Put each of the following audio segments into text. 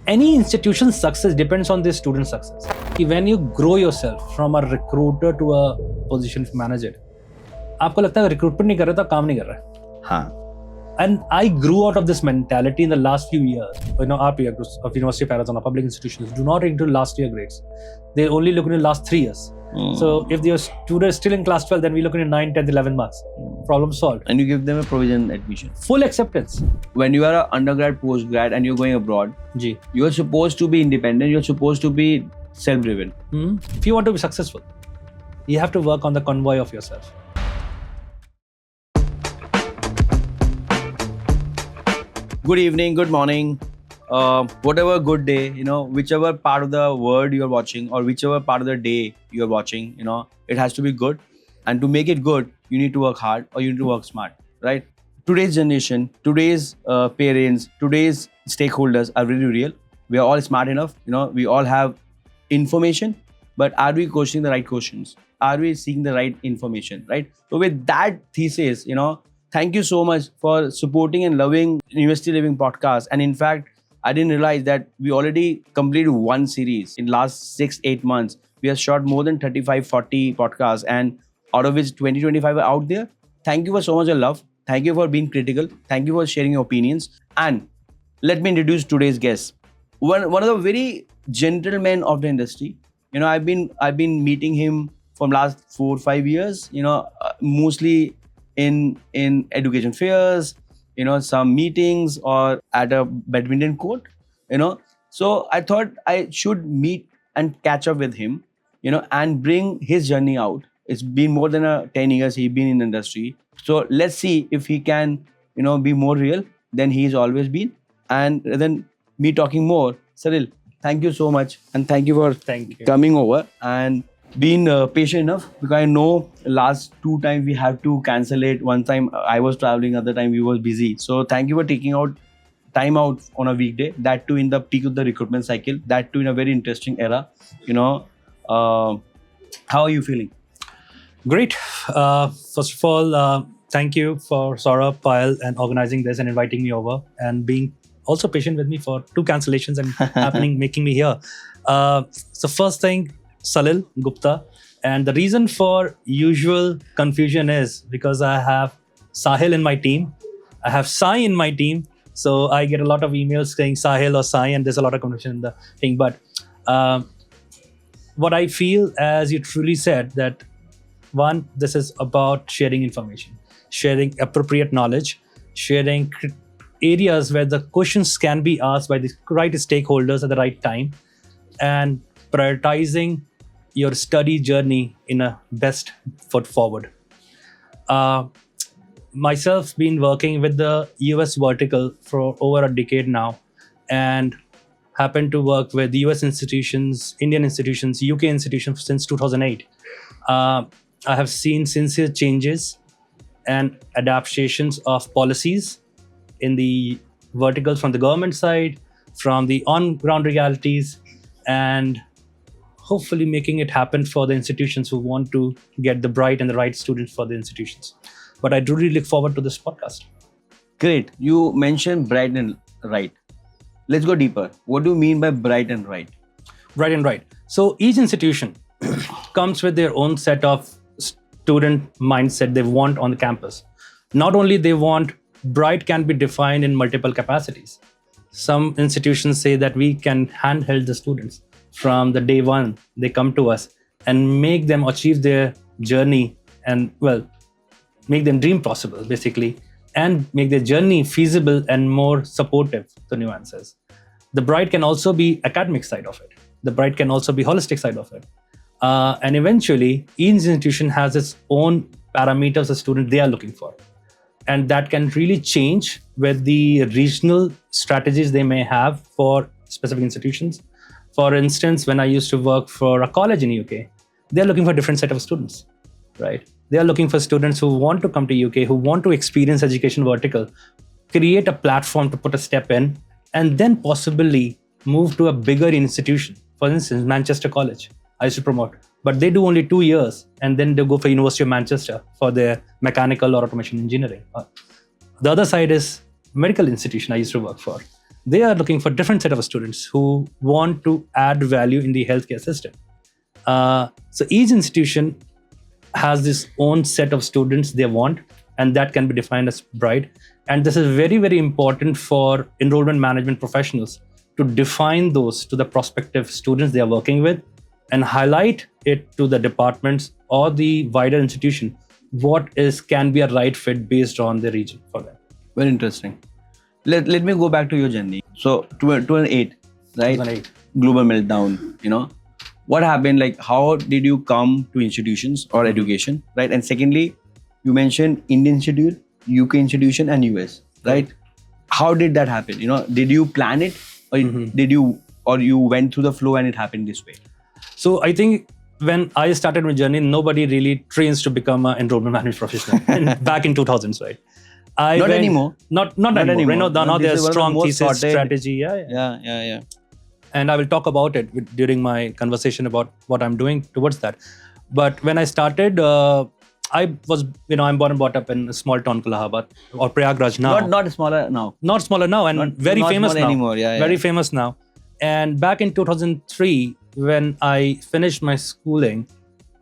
any institution's success depends on the student's success. When you grow yourself from a recruiter to a position manager, आपको लगता है recruitment नहीं कर रहा था, काम नहीं कर रहा है. हाँ. And I grew out of this mentality in the last few years. Our peer groups of university parents or public institutions do not into last year grades. They only look into the last 3 years. So if your student is still in class 12, then we look into 9, 10, 11 months. Problem solved. And you give them a provision admission. Full acceptance. When you are an undergrad, postgrad and you're going abroad, you are supposed to be independent. You're supposed to be self-driven. If you want to be successful, you have to work on the convoy of yourself. Good evening, good morning, whatever good day, whichever part of the world you're watching or whichever part of the day you're watching, it has to be good. And to make it good, you need to work hard or you need to work smart, right? Today's generation, today's parents, today's stakeholders are really real. We are all smart enough, we all have information, but are we questioning the right questions? Are we seeking the right information, right? So with that thesis, thank you so much for supporting and loving University Living podcast. And in fact, I didn't realize that we already completed one series in last 6-8 months. We have shot more than 35-40 podcasts, and out of which 20-25 are out there. Thank you for so much of love. Thank you for being critical. Thank you for sharing your opinions. And let me introduce today's guest. One of the very gentlemen of the industry. I've been meeting him from last 4-5 years. Mostly in education fairs, some meetings or at a badminton court, So I thought I should meet and catch up with him, and bring his journey out. It's been more than 10 years he's been in the industry. So let's see if he can, be more real than he's always been. And then me talking more, Salil, thank you so much. And thank you for coming over and being patient enough, because I know last 2 times we have to cancel it. One time I was traveling, other time we was busy. So thank you for taking out time out on a weekday, that too in the peak of the recruitment cycle, that too in a very interesting era. How are you feeling? Great. First of all, thank you for Saurabh, Payal, and organizing this and inviting me over and being also patient with me for 2 cancellations and making me here. So first thing, Salil Gupta, and the reason for usual confusion is because I have Sahil in my team, I have Sai in my team, so I get a lot of emails saying Sahil or Sai, and there's a lot of confusion in the thing. But what I feel, as you truly said, that one, this is about sharing information, sharing appropriate knowledge, sharing areas where the questions can be asked by the right stakeholders at the right time, and prioritizing your study journey in a best foot forward. Myself been working with the US vertical for over a decade now, and happen to work with US institutions, Indian institutions, UK institutions since 2008. I have seen sincere changes and adaptations of policies in the verticals from the government side, from the on-ground realities, and hopefully making it happen for the institutions who want to get the bright and the right students for the institutions. But I do really look forward to this podcast. Great. You mentioned bright and right. Let's go deeper. What do you mean by bright and right? Bright and right. So each institution comes with their own set of student mindset they want on the campus. Not only they want, bright can be defined in multiple capacities. Some institutions say that we can handheld the students from the day one they come to us and make them achieve their journey and, make them dream possible, basically, and make their journey feasible and more supportive to nuances. The bright can also be academic side of it. The bright can also be holistic side of it. And eventually, each institution has its own parameters a student they are looking for. And that can really change with the regional strategies they may have for specific institutions. For instance, when I used to work for a college in UK, they're looking for a different set of students, right? They are looking for students who want to come to UK, who want to experience education vertical, create a platform to put a step in, and then possibly move to a bigger institution. For instance, Manchester College, I used to promote, but they do only 2 years, and then they go for University of Manchester for their mechanical or automation engineering. The other side is medical institution I used to work for. They are looking for different set of students who want to add value in the healthcare system. So each institution has this own set of students they want, and that can be defined as bright. And this is very, very important for enrollment management professionals to define those to the prospective students they are working with and highlight it to the departments or the wider institution what can be a right fit based on the region for them. Very interesting. Let me go back to your journey. So 2008, right? 2008. Global meltdown, what happened? Like, how did you come to institutions or education, right? And secondly, you mentioned Indian institute, UK institution, and US, right? How did that happen? Did you plan it, or you went through the flow and it happened this way? So I think when I started my journey, nobody really trains to become an enrollment management professional. And back in 2000s, right? Not anymore. Not anymore. Right now there's strong thesis, strategy. Yeah. And I will talk about it during my conversation about what I'm doing towards that. But when I started, I was, I'm born and brought up in a small town called Allahabad, or Prayagraj now. Not smaller now. Not smaller now, and very not famous now. Anymore. Yeah. Very famous now. And back in 2003, when I finished my schooling,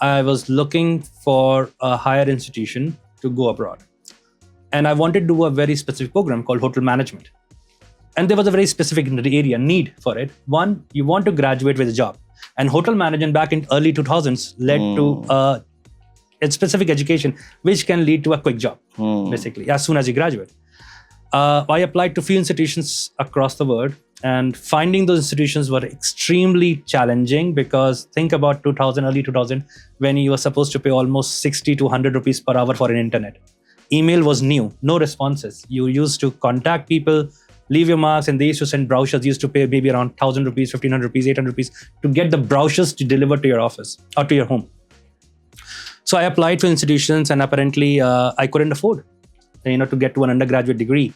I was looking for a higher institution to go abroad. And I wanted to do a very specific program called hotel management. And there was a very specific area need for it. One, you want to graduate with a job. And hotel management back in early 2000s led to a specific education, which can lead to a quick job, basically, as soon as you graduate. I applied to few institutions across the world, and finding those institutions were extremely challenging, because think about early 2000, when you were supposed to pay almost 60 to 100 rupees per hour for an internet. Email was new, no responses. You used to contact people, leave your marks, and they used to send brochures. You used to pay maybe around 1,000 rupees, 1,500 rupees, 800 rupees to get the brochures to deliver to your office or to your home. So I applied to institutions, and apparently I couldn't afford, to get to an undergraduate degree.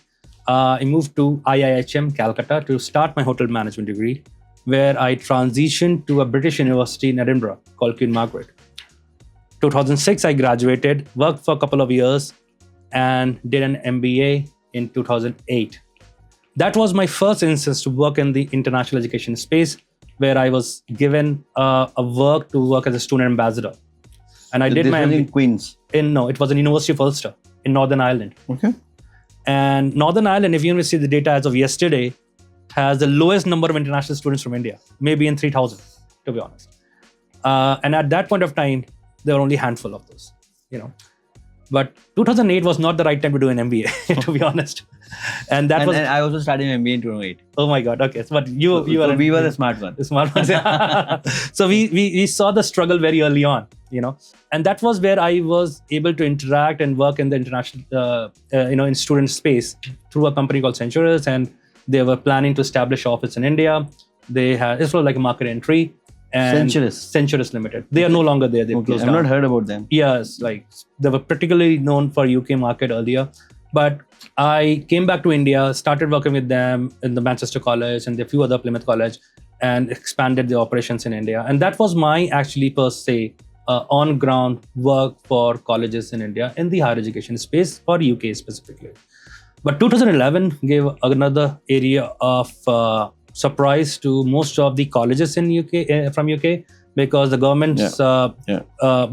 I moved to IIHM Calcutta to start my hotel management degree, where I transitioned to a British university in Edinburgh called Queen Margaret. 2006, I graduated, worked for a couple of years, and did an MBA in 2008. That was my first instance to work in the international education space, where I was given a work to work as a student ambassador. And I did my MBA in Queens. No, it was in University of Ulster in Northern Ireland. Okay. And Northern Ireland, if you see the data as of yesterday, has the lowest number of international students from India, maybe in 3,000, to be honest. And at that point of time, there were only a handful of those, But 2008 was not the right time to do an MBA, to be honest. And I also started an MBA in 2008. Oh my God. Okay. So, but we were the smart one. The smart ones. So we saw the struggle very early on, and that was where I was able to interact and work in the international, in student space through a company called Centuris, and they were planning to establish office in India. They had, this was like a market entry. And Centuris Limited. They are no longer there. They've closed down. I've not heard about them. Yes, like they were particularly known for UK market earlier. But I came back to India, started working with them in the Manchester College and a few other Plymouth College, and expanded the operations in India. And that was my actually per se on-ground work for colleges in India in the higher education space, for UK specifically. But 2011 gave another area of surprise to most of the colleges in UK from UK, because the government's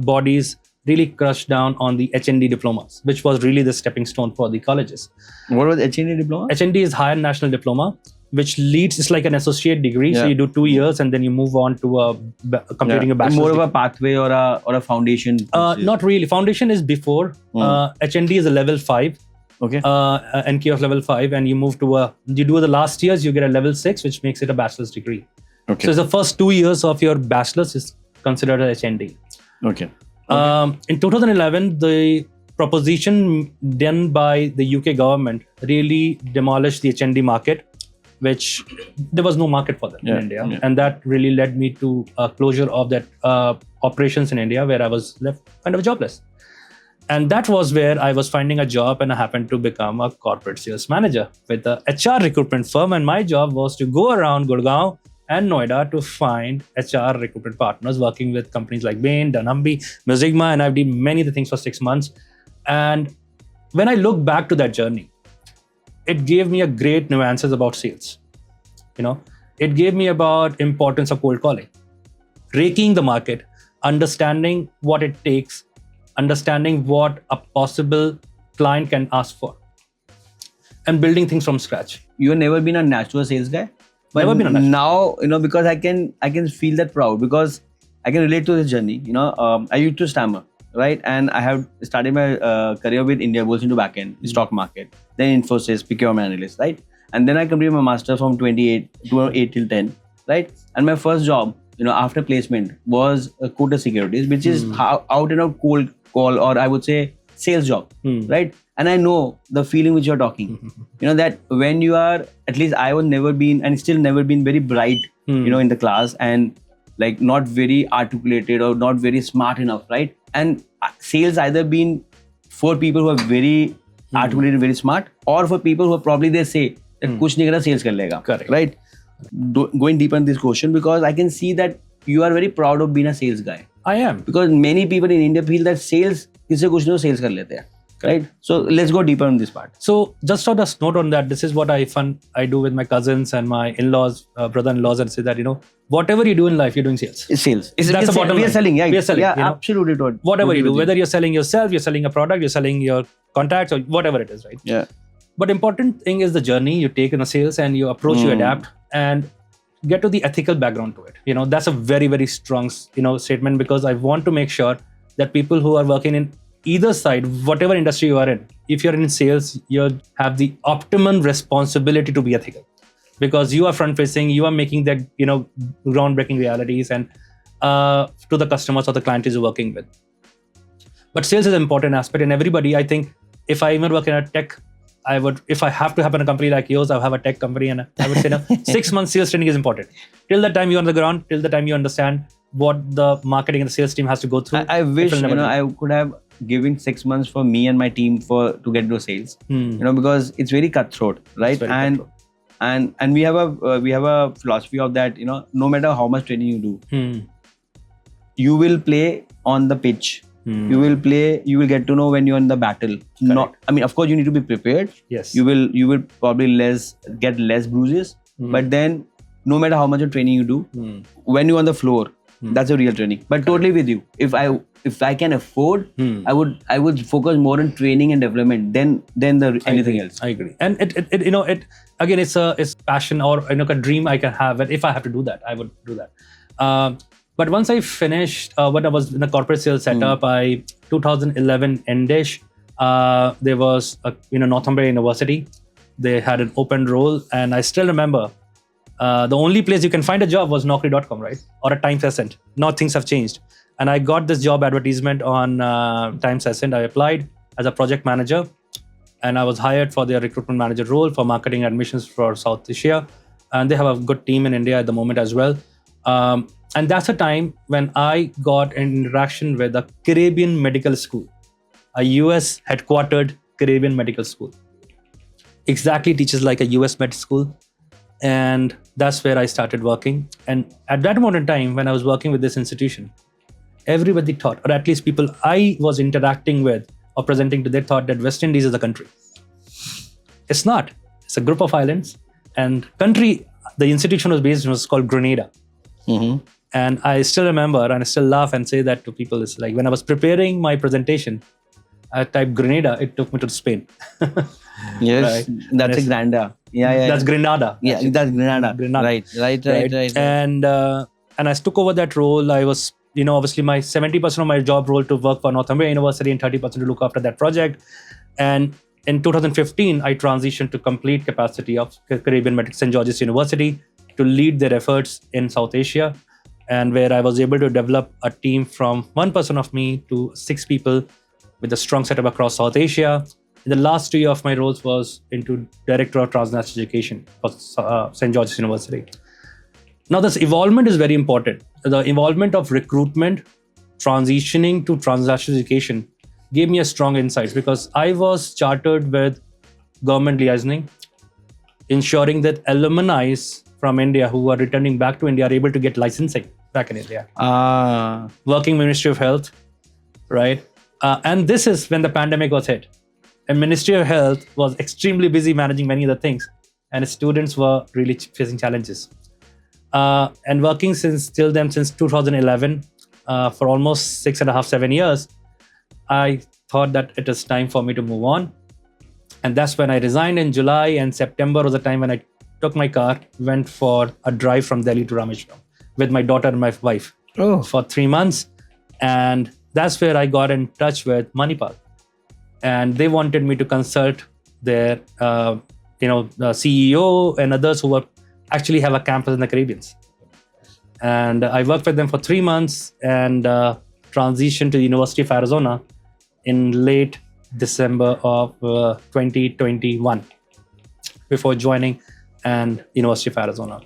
bodies really crushed down on the HND diplomas, which was really the stepping stone for the colleges. What was HND diploma? HND is Higher National Diploma, which leads, it's like an associate degree. So you do 2 years and then you move on to completing a bachelor's. More of a pathway or a foundation? Not really. Foundation is before. HND is a level 5. Okay. NQ of level 5, and you move to you do the last years, you get a level 6, which makes it a bachelor's degree. Okay. So the first 2 years of your bachelor's is considered a HND. Okay. In 2011, the proposition done by the UK government really demolished the HND market, which there was no market for that in India. Yeah. And that really led me to a closure of that operations in India, where I was left kind of jobless. And that was where I was finding a job, and I happened to become a corporate sales manager with a HR recruitment firm. And my job was to go around Gurgaon and Noida to find HR recruitment partners, working with companies like Bain, Dunnhumby, Musigma, and I've done many of the things for 6 months. And when I look back to that journey, it gave me a great nuances about sales. It gave me about importance of cold calling, raking the market, understanding what it takes, understanding what a possible client can ask for, and building things from scratch. You have never been a natural sales guy, but Never been a natural. now because I can feel that proud because I can relate to this journey. I used to stammer, right? And I have started my career with India Bulls into backend, stock market, then Infosys, procurement analyst, right? And then I completed my master from 8 till 10, right? And my first job, after placement was Quota Securities, which is out and out cold call, or I would say sales job, right? And I know the feeling which you're talking, that when you are, at least I was never been and still never been very bright, in the class and like not very articulated or not very smart enough, right? And sales either been for people who are very articulated, very smart, or for people who are probably they say that kuch nahi kara, sales kar lega. Correct. Right? Going deeper in this question, because I can see that you are very proud of being a sales guy. I am. Because many people in India feel that sales, kisse kuch nahi ho, sales kar lete hain. Right? So let's go deeper on this part. So just on a note on that, this is what I do with my cousins and my in-laws, brother-in-laws, and say that, whatever you do in life, you're doing sales. It's sales. That's the bottom line. We are selling, yeah. We are selling. Yeah, absolutely. Whatever you do, whether you're selling yourself, you're selling a product, you're selling your contacts, or whatever it is, right? Yeah. But important thing is the journey you take in the sales, and you approach, you adapt, and get to the ethical background to it. That's a very, very strong, statement, because I want to make sure that people who are working in either side, whatever industry you are in, if you're in sales, you have the optimum responsibility to be ethical, because you are front facing, you are making that, groundbreaking realities and to the customers or the client you're working with. But sales is an important aspect, and everybody, I think, if I even work in a tech, if I have to have in a company like yours, I'll have a tech company, and I would say 6 months sales training is important. Till the time you're on the ground, till the time you understand what the marketing and the sales team has to go through. I wish, I could have given 6 months for me and my team to get into sales, because it's very cutthroat, right? And we have a philosophy of that, no matter how much training you do, you will play on the pitch. You will play. You will get to know when you're in the battle. Of course, you need to be prepared. Yes. You will probably get less bruises. But then, no matter how much of training you do, when you're on the floor, that's a real training. But totally with you. If I can afford, I would focus more on training and development than anything else. I agree. And it again, it's passion or a dream I can have. And if I have to do that, I would do that. But once I finished, when I was in the corporate sales setup, 2011 endish, there was Northumbria University. They had an open role, and I still remember the only place you can find a job was Naukri.com, right? Or a Times Ascent. Now things have changed. And I got this job advertisement on Times Ascent. I applied as a project manager, and I was hired for their recruitment manager role for marketing admissions for South Asia. And they have a good team in India at the moment as well. And that's a time when I got an interaction with a Caribbean medical school, a US headquartered Caribbean medical school. Exactly teaches like a US med school. And that's where I started working. And at that moment in time, when I was working with this institution, everybody thought, or at least people I was interacting with or presenting to, they thought that West Indies is a country. It's not. It's a group of islands. And country, the institution was called Grenada. And I still remember, and I still laugh and say that to people. It's like when I was preparing my presentation, I typed Grenada, it took me to Spain. Yes, right? That's a Grenada. Yeah. That's Grenada. Yeah, actually. that's Grenada. Right. And I took over that role. I was, obviously my 70% of my job role to work for Northumbria University and 30% to look after that project. And in 2015, I transitioned to complete capacity of Caribbean Medical St. George's University to lead their efforts in South Asia, and where I was able to develop a team from one person of me to 6 people with a strong setup across South Asia. In the last 2 years of my roles was into Director of Transnational Education for St. George's University. Now, this involvement is very important. The involvement of recruitment, transitioning to transnational education gave me a strong insight, because I was chartered with government liaising, ensuring that alumni from India who are returning back to India are able to get licensing back in India. Working Ministry of Health, right? And this is when the pandemic was hit. And Ministry of Health was extremely busy managing many other things, and students were really facing challenges. And working since 2011 for almost 6.5, 7 years, I thought that it is time for me to move on. And that's when I resigned in July, and September was the time when I took my car, went for a drive from Delhi to Rameshwaram with my daughter and my wife for 3 months. And that's where I got in touch with Manipal. And they wanted me to consult their, the CEO and others who were actually have a campus in the Caribbean. And I worked with them for 3 months and transitioned to the University of Arizona in late December of 2021 before joining and University of Arizona.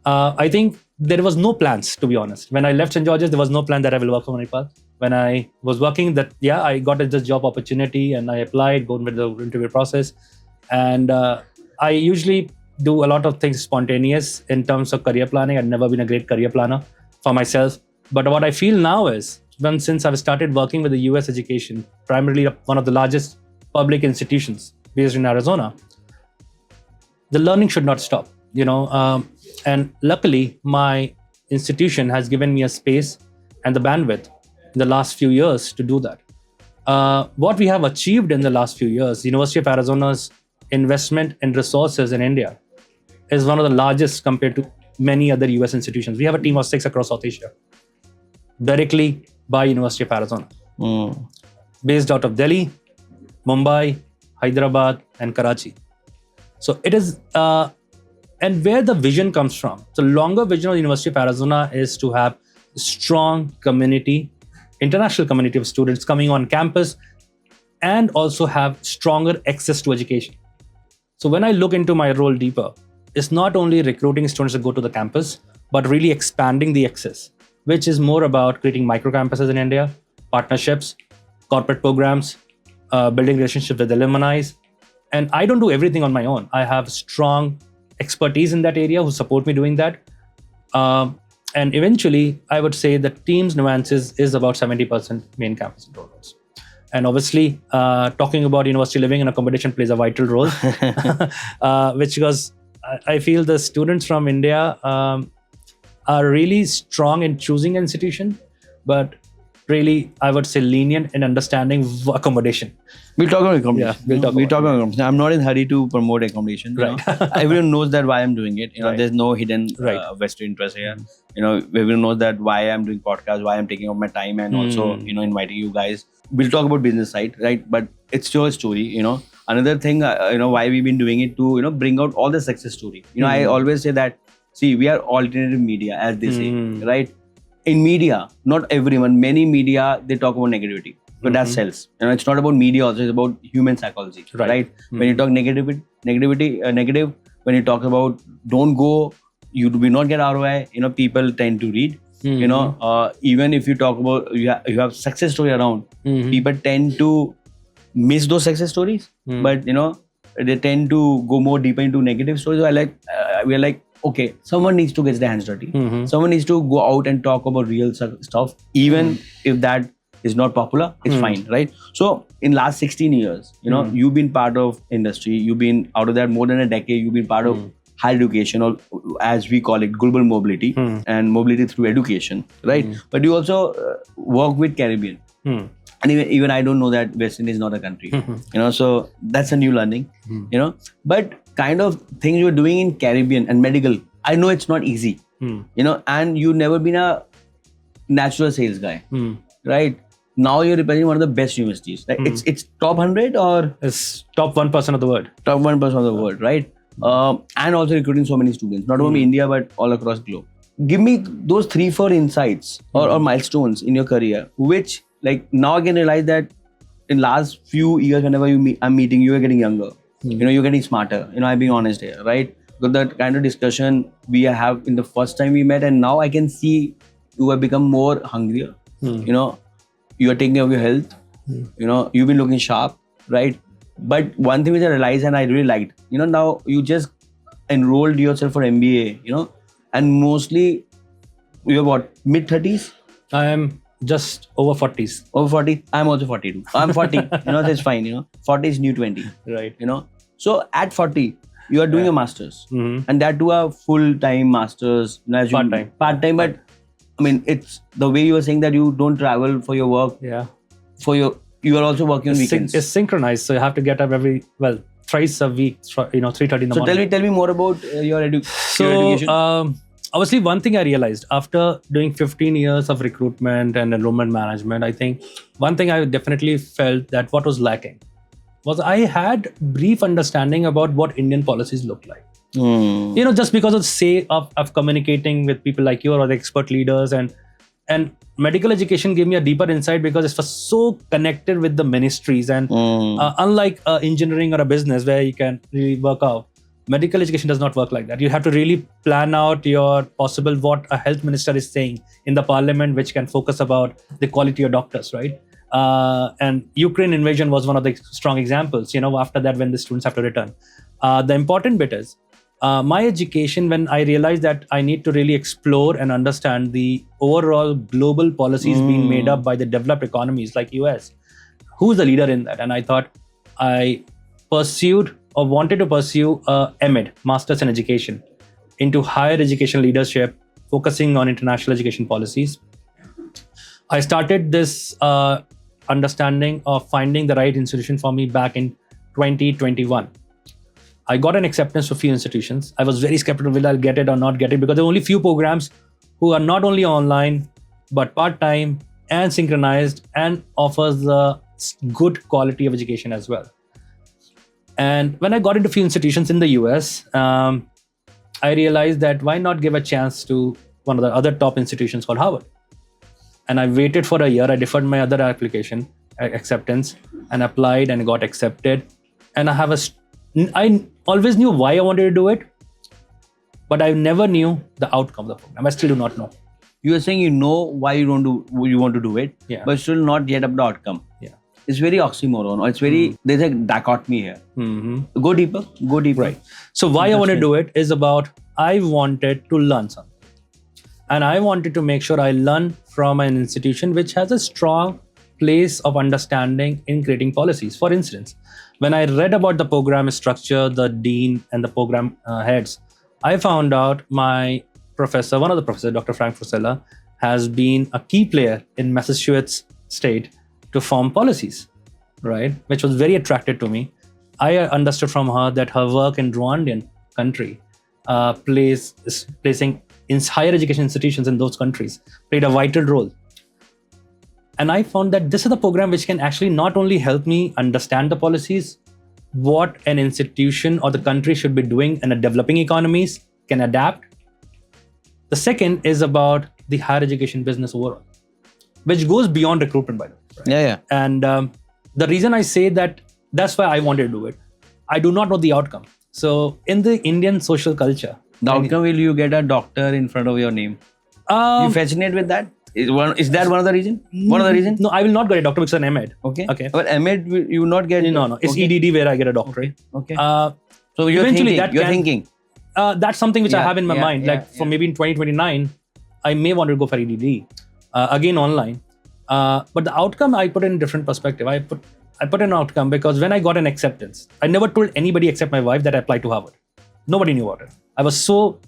I think there was no plans, to be honest. When I left St. George's, there was no plan that I will work for Manipal. When I was working, I got this job opportunity and I applied, going with the interview process. And I usually do a lot of things spontaneous in terms of career planning. I've never been a great career planner for myself. But what I feel now is, since I've started working with the US education, primarily one of the largest public institutions based in Arizona, the learning should not stop, and luckily my institution has given me a space and the bandwidth in the last few years to do that. What we have achieved in the last few years, University of Arizona's investment in resources in India is one of the largest compared to many other US institutions. We have a team of 6 across South Asia, directly by University of Arizona, based out of Delhi, Mumbai, Hyderabad, and Karachi. So it is, and where the vision comes from. The longer vision of the University of Arizona is to have a strong community, international community of students coming on campus, and also have stronger access to education. So when I look into my role deeper, it's not only recruiting students to go to the campus, but really expanding the access, which is more about creating micro campuses in India, partnerships, corporate programs, building relationships with alumni. And I don't do everything on my own. I have strong expertise in that area who support me doing that. And eventually, I would say the team's nuances is about 70% main campus enrollments. And obviously, talking about university living and accommodation plays a vital role, which was, I feel the students from India are really strong in choosing an institution, but really, I would say lenient in understanding accommodation. We'll talk about accommodation. Yeah, we'll talk about accommodation. I'm not in a hurry to promote accommodation. Right. Everyone knows that why I'm doing it. Right. There's no hidden Right. vested interest here. Everyone knows that why I'm doing podcast, why I'm taking up my time, and also inviting you guys. We'll talk about business side, right? But it's still a story. Another thing, why we've been doing it to bring out all the success story. I always say that. See, we are alternative media, as they say, right? In media, not everyone, many media, they talk about negativity, but that sells. It's not about media also, it's about human psychology, right? When you talk negative, when you talk about don't go, you do not get ROI, people tend to read. Even if you talk about, you have success story around, people tend to miss those success stories, but they tend to go more deeper into negative stories. So we're like, okay, someone needs to get their hands dirty. Someone needs to go out and talk about real stuff, even if that is not popular, it's fine, right? So in last 16 years, you've been part of industry, you've been out of that more than a decade, you've been part of higher education, or as we call it, global mobility, and mobility through education, right? But you also work with Caribbean. And even I don't know that West Indies is not a country, so that's a new learning, but kind of things you're doing in Caribbean and medical, I know it's not easy, and you've never been a natural sales guy, right? Now you're representing one of the best universities. Like it's top 100 or it's top 1% of the world. Top 1% of the world, right? And also recruiting so many students, not only India, but all across the globe. Give me those 3-4 insights or milestones in your career, which like now I can realize that in last few years, whenever I'm meeting you, are getting younger. You're getting smarter. I'm being honest here, right? Because that kind of discussion we have in the first time we met, and now I can see you have become more hungrier. You are taking care of your health. You've been looking sharp, right? But one thing which I realized and I really liked, now you just enrolled yourself for MBA, and mostly you're what, mid-30s? I am just over 40s. Over 40. I'm also 42. I'm 40. That's fine. 40 is new 20. Right. So at 40, you are doing a master's, and that too a full-time master's. Part-time. Part-time, but I mean, it's the way you were saying that you don't travel for your work. Yeah. You are also working on weekends. It's synchronized, so you have to get up thrice a week. 3:30 in the morning. So tell me more about your education. Obviously, one thing I realized after doing 15 years of recruitment and enrollment management, I think one thing I definitely felt that what was lacking was I had brief understanding about what Indian policies look like. Just because of the sake of communicating with people like you or the expert leaders, and medical education gave me a deeper insight because it was so connected with the ministries, and unlike engineering or a business where you can really work out, medical education does not work like that. You have to really plan out your possible what a health minister is saying in the parliament, which can focus about the quality of doctors, right? And Ukraine invasion was one of the strong examples, after that when the students have to return. The important bit is my education, when I realized that I need to really explore and understand the overall global policies being made up by the developed economies like US, who's the leader in that? And I thought I wanted to pursue a M.Ed, Masters in Education, into higher education leadership, focusing on international education policies. I started this understanding of finding the right institution for me back in 2021. I got an acceptance for few institutions. I was very skeptical, will I get it or not get it? Because there are only few programs who are not only online, but part-time and synchronized and offers the good quality of education as well. And when I got into few institutions in the US, I realized that why not give a chance to one of the other top institutions called Harvard. And I waited for a year. I deferred my other application acceptance and applied and got accepted. And I always knew why I wanted to do it, but I never knew the outcome of the program. I still do not know. You are saying you know why you want to do it, but still not yet up the outcome. Yeah. It's very oxymoron, or it's very, there's a dichotomy here. Go deeper. Right. So why I want to do it is about, I wanted to learn something. And I wanted to make sure I learn from an institution which has a strong place of understanding in creating policies. For instance, when I read about the program structure, the dean and the program heads, I found out my professor, one of the professors, Dr. Frank Fusella, has been a key player in Massachusetts state to form policies, right? Which was very attractive to me. I understood from her that her work in Rwandan country placing in higher education institutions in those countries played a vital role. And I found that this is a program which can actually not only help me understand the policies, what an institution or the country should be doing in a developing economies, can adapt. The second is about the higher education business overall, which goes beyond recruitment, by the way. Right? Yeah. And the reason I say that, that's why I wanted to do it. I do not know the outcome. So in the Indian social culture, the outcome will you get a doctor in front of your name? You fascinate with that? Is that one of the reason? One of the reasons? No, I will not get a doctor because I'm M.Ed. Okay. But M.Ed, you will not get... No. It's EDD where I get a doctorate. Okay. So you're thinking. That's something which I have in my mind. For maybe in 2029, I may want to go for EDD. Again, online. But the outcome, I put in a different perspective. I put an outcome because when I got an acceptance, I never told anybody except my wife that I applied to Harvard. Nobody knew about it. I was so...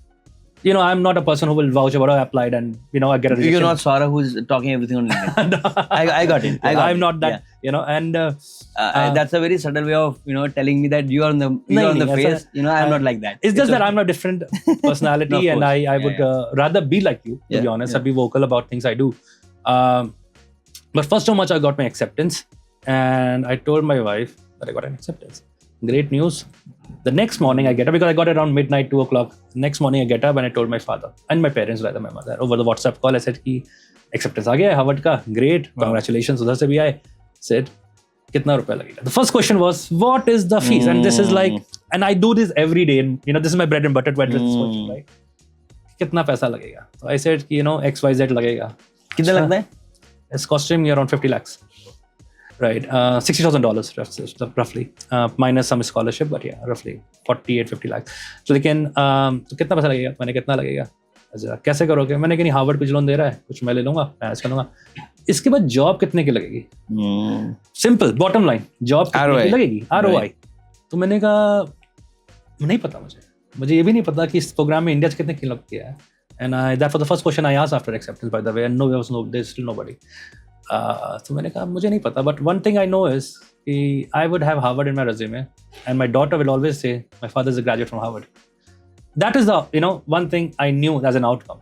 I'm not a person who will vouch about I applied and, I get a rejection. You're not Saurabh who's talking everything on LinkedIn. I got it. I'm not that, and... that's a very subtle way of, telling me that you are on the face. I'm not like that. It's just that I'm a different personality and I would rather be like you, to be honest. I'd be vocal about things I do. But first how much I got my acceptance and I told my wife that I got an acceptance. Great news. The next morning I get up, because I got it around midnight, 2 o'clock. Next morning I get up and I told my father and my parents, rather my mother, over the WhatsApp call, I said, acceptance aa gaya Harvard ka. Great. Congratulations. Udhar se bhi aaye. Said, kitna rupiya lagega? The first question was, what is the fees? And this is like, and I do this every day. And, this is my bread and butter to address this question, right? Kitna paisa lagega? So I said, XYZ lagega. Kitna lagta hai? It's costing me around 50 lakhs. Right, $60,000 roughly, minus some scholarship, but roughly 48-50 lakhs. So लेकिन कितना पैसा लगेगा? मैंने कितना लगेगा? कैसे करोगे? मैंने कहा नहीं, हार्वर्ड कुछ लोन दे रहा है, कुछ मैं ले लूंगा, मैं ऐसा कर लूंगा. इसके बाद जॉब कितने की लगेगी? सिंपल बॉटम लाइन, जॉब कितने की लगेगी? ROI. तो मैंने कहा नहीं पता मुझे ये भी नहीं पता कि इस प्रोग्राम में इंडिया से कितने की लगती है. And that was the first question I asked after acceptance, by the way, and there's still nobody. So मैंने कहा मुझे नहीं पता, but one thing I know is कि I would have Harvard in my resume, and my daughter will always say my father is a graduate from Harvard. That is the one thing I knew as an outcome.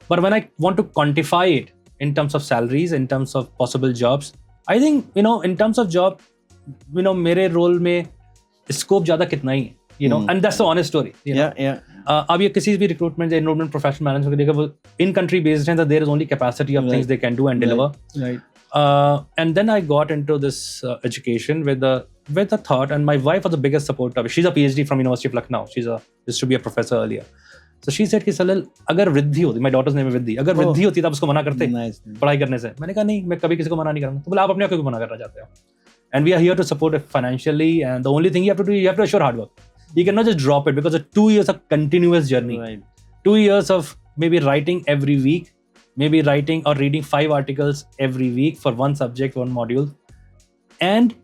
But when I want to quantify it in terms of salaries, in terms of possible jobs, I think in terms of job, मेरे role में scope ज़्यादा कितना ही है. And that's the honest story. अब ये किसी भी recruitment या इनरोलमेंट प्रोफेशनल मैनेजमेंट देखा, वो इन कंट्री बेस्ड है, there is only capacity of things they can do and deliver. And then I got into this education with the thought, and my wife was the biggest supporter. She's a PhD from University of Lucknow. Used to be a professor earlier. So she said कि सलिल, अगर वृद्धि होती, my daughter's name is वृद्धि, अगर वृद्धि होती तब उसको मना करते पढ़ाई करने से. मैंने कहा नहीं, मैं कभी किसी को मना नहीं करूँगा. तो बोला आप अपने आप को मना करना चाहते हो? And we are here to support it financially, and the only thing you have to do, you have to assure hard work. You cannot just drop it, because it's 2 years of continuous journey. Right. 2 years of maybe writing every week, maybe writing or reading 5 articles every week for one subject, one module, and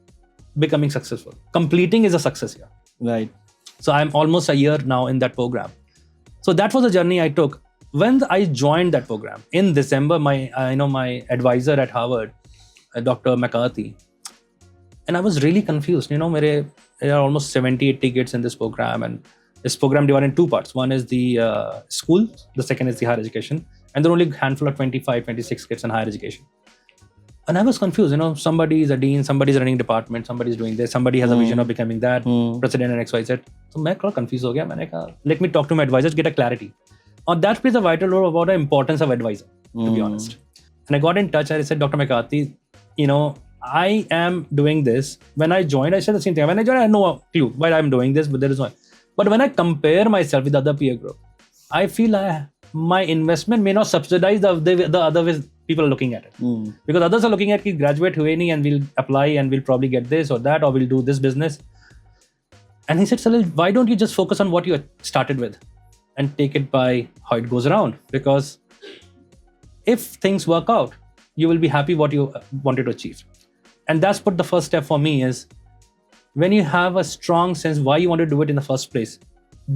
becoming successful. Completing is a success here. Right. So I'm almost a year now in that program. So that was the journey I took. When I joined that program in December, my advisor at Harvard, Dr. McCarthy, and I was really confused. There are almost 70-80 kids in this program, and this program divided in 2 parts. One is the school, the second is the higher education, and there are only a handful of 25-26 kids in higher education. And I was confused. Somebody is a dean, somebody is running department, somebody is doing this, somebody has a vision of becoming that, president and XYZ. So मैं थोड़ा confused हो गया. मैंने कहा let me talk to my advisors, get a clarity. And that plays a vital role about the importance of advisor, to be honest. And I got in touch. I said, Dr. McCarthy, I am doing this. When I joined, I said the same thing. When I joined, I had no clue why I'm doing this, but there is no. But when I compare myself with other peer group, I feel my investment may not subsidize the other ways people are looking at it. Because others are looking at कि graduate हुए नहीं and we'll apply and we'll probably get this or that, or we'll do this business. And he said, Salil, why don't you just focus on what you started with and take it by how it goes around? Because if things work out, you will be happy what you wanted to achieve. And that's what the first step for me is. When you have a strong sense why you want to do it in the first place,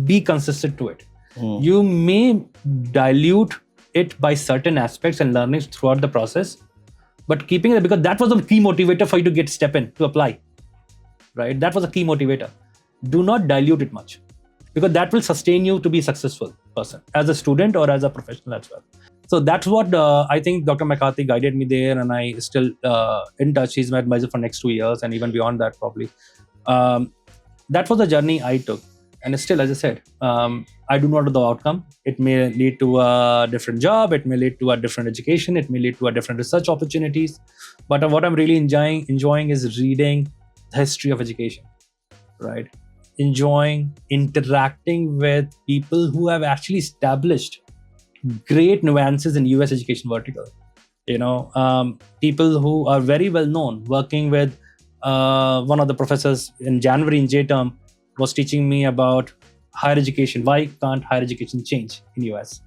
be consistent to it. You may dilute it by certain aspects and learnings throughout the process, but keeping it, because that was the key motivator for you to step in, to apply, right? That was a key motivator. Do not dilute it much, because that will sustain you to be a successful person as a student or as a professional as well. So that's what I think Dr. McCarthy guided me there, and I still in touch. He's my advisor for next 2 years, and even beyond that probably. That was the journey I took, and still, as I said, I do not know the outcome. It may lead to a different job, it may lead to a different education, it may lead to a different research opportunities. But what I'm really enjoying is reading the history of education, right? Enjoying interacting with people who have actually established great nuances in US education vertical. People who are very well known, working with one of the professors in January in J-term was teaching me about higher education. Why can't higher education change in US?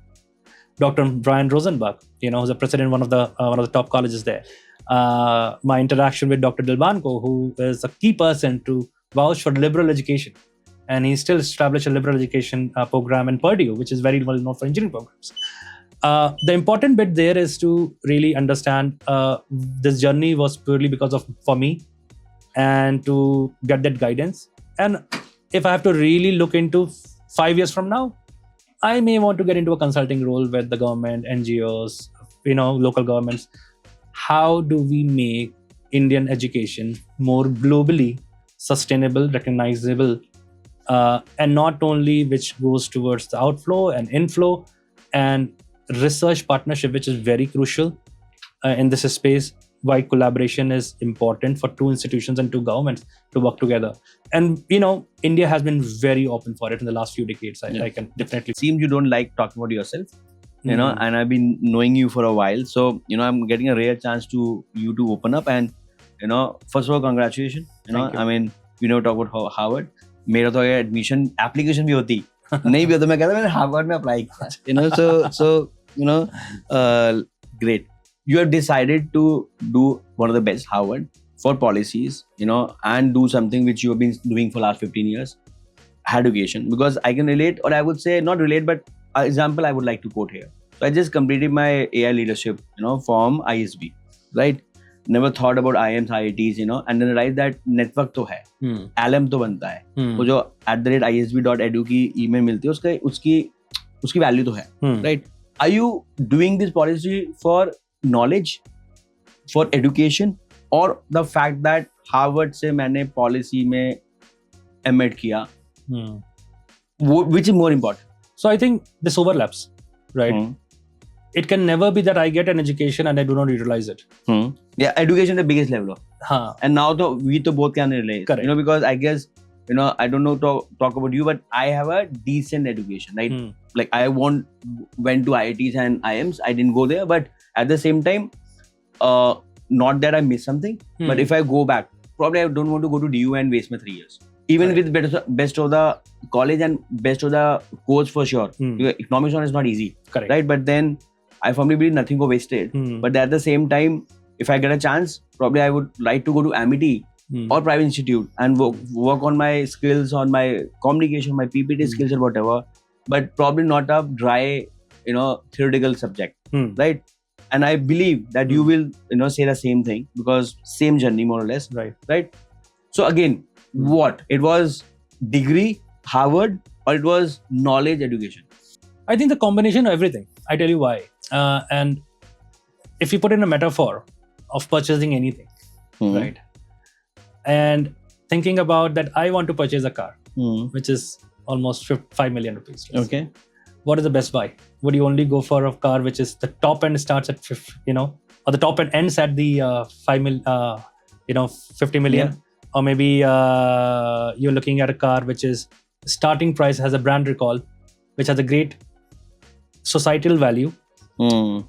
Dr. Brian Rosenbach, who's the president of one of the top colleges there. My interaction with Dr. Dilbanko, who is a key person to vouch for liberal education. And he still established a liberal education program in Purdue, which is very well known for engineering programs. The important bit there is to really understand this journey was purely because for me, and to get that guidance. And if I have to really look into 5 years from now, I may want to get into a consulting role with the government, NGOs, local governments. How do we make Indian education more globally sustainable, recognizable, and not only which goes towards the outflow and inflow and research partnership, which is very crucial in this space. Why collaboration is important for 2 institutions and 2 governments to work together. And India has been very open for it in the last few decades. I can definitely. Seems you don't like talking about yourself, and I've been knowing you for a while, so I'm getting a rare chance to open up. And first of all, congratulations. I mean, we never talk about Harvard. मेरा तो admission application भी होती नहीं भी तो मैं कहता मैंने हार्वर्ड में अप्लाई किया, you know, so you know, great. You have decided to do one of the best Harvard for policies, you know, and do something which you have been doing for last 15 years, education. Because I can relate, or I would say not relate, but an example I would like to quote here. So I just completed my AI leadership, you know, from ISB, right? Never thought about IIMs, IITs, you know, and then realized that network तो है, alum तो बनता है, वो जो @isb.edu की email मिलती है उसकी value तो है, right? Are you doing this policy for knowledge, for education, or the fact that Harvard से मैंने policy में M.Ed किया, which is more important? So I think this overlaps, right? It can never be that I get an education and I do not utilize it. Yeah, education is the biggest level. And now we both can relate. Correct. You know, because I guess, you know, I don't know to talk about you, but I have a decent education, right? Like I went to IITs and IIMs. I didn't go there, but at the same time, not that I missed something, but if I go back, probably I don't want to go to DU and waste my 3 years. Even with best of the college and best of the course for sure. Because economics is not easy. Correct. Right? But then I firmly believe nothing go wasted. But at the same time, if I get a chance, probably I would like to go to Amity or private institute and work on my skills, on my communication, my PPT skills or whatever. But probably not a dry, you know, theoretical subject. Right? And I believe that you will, you know, say the same thing because same journey more or less. Right? So again, what? It was degree, Harvard, or it was knowledge education? I think the combination of everything. I tell you why. And if you put in a metaphor of purchasing anything, right? And thinking about that, I want to purchase a car, which is almost 5 million rupees. Okay. What is the best buy? Would you only go for a car which is the top end starts at, or the top end ends at the 50 million? Yeah. Or maybe you're looking at a car which is starting price has a brand recall, which has a great societal value,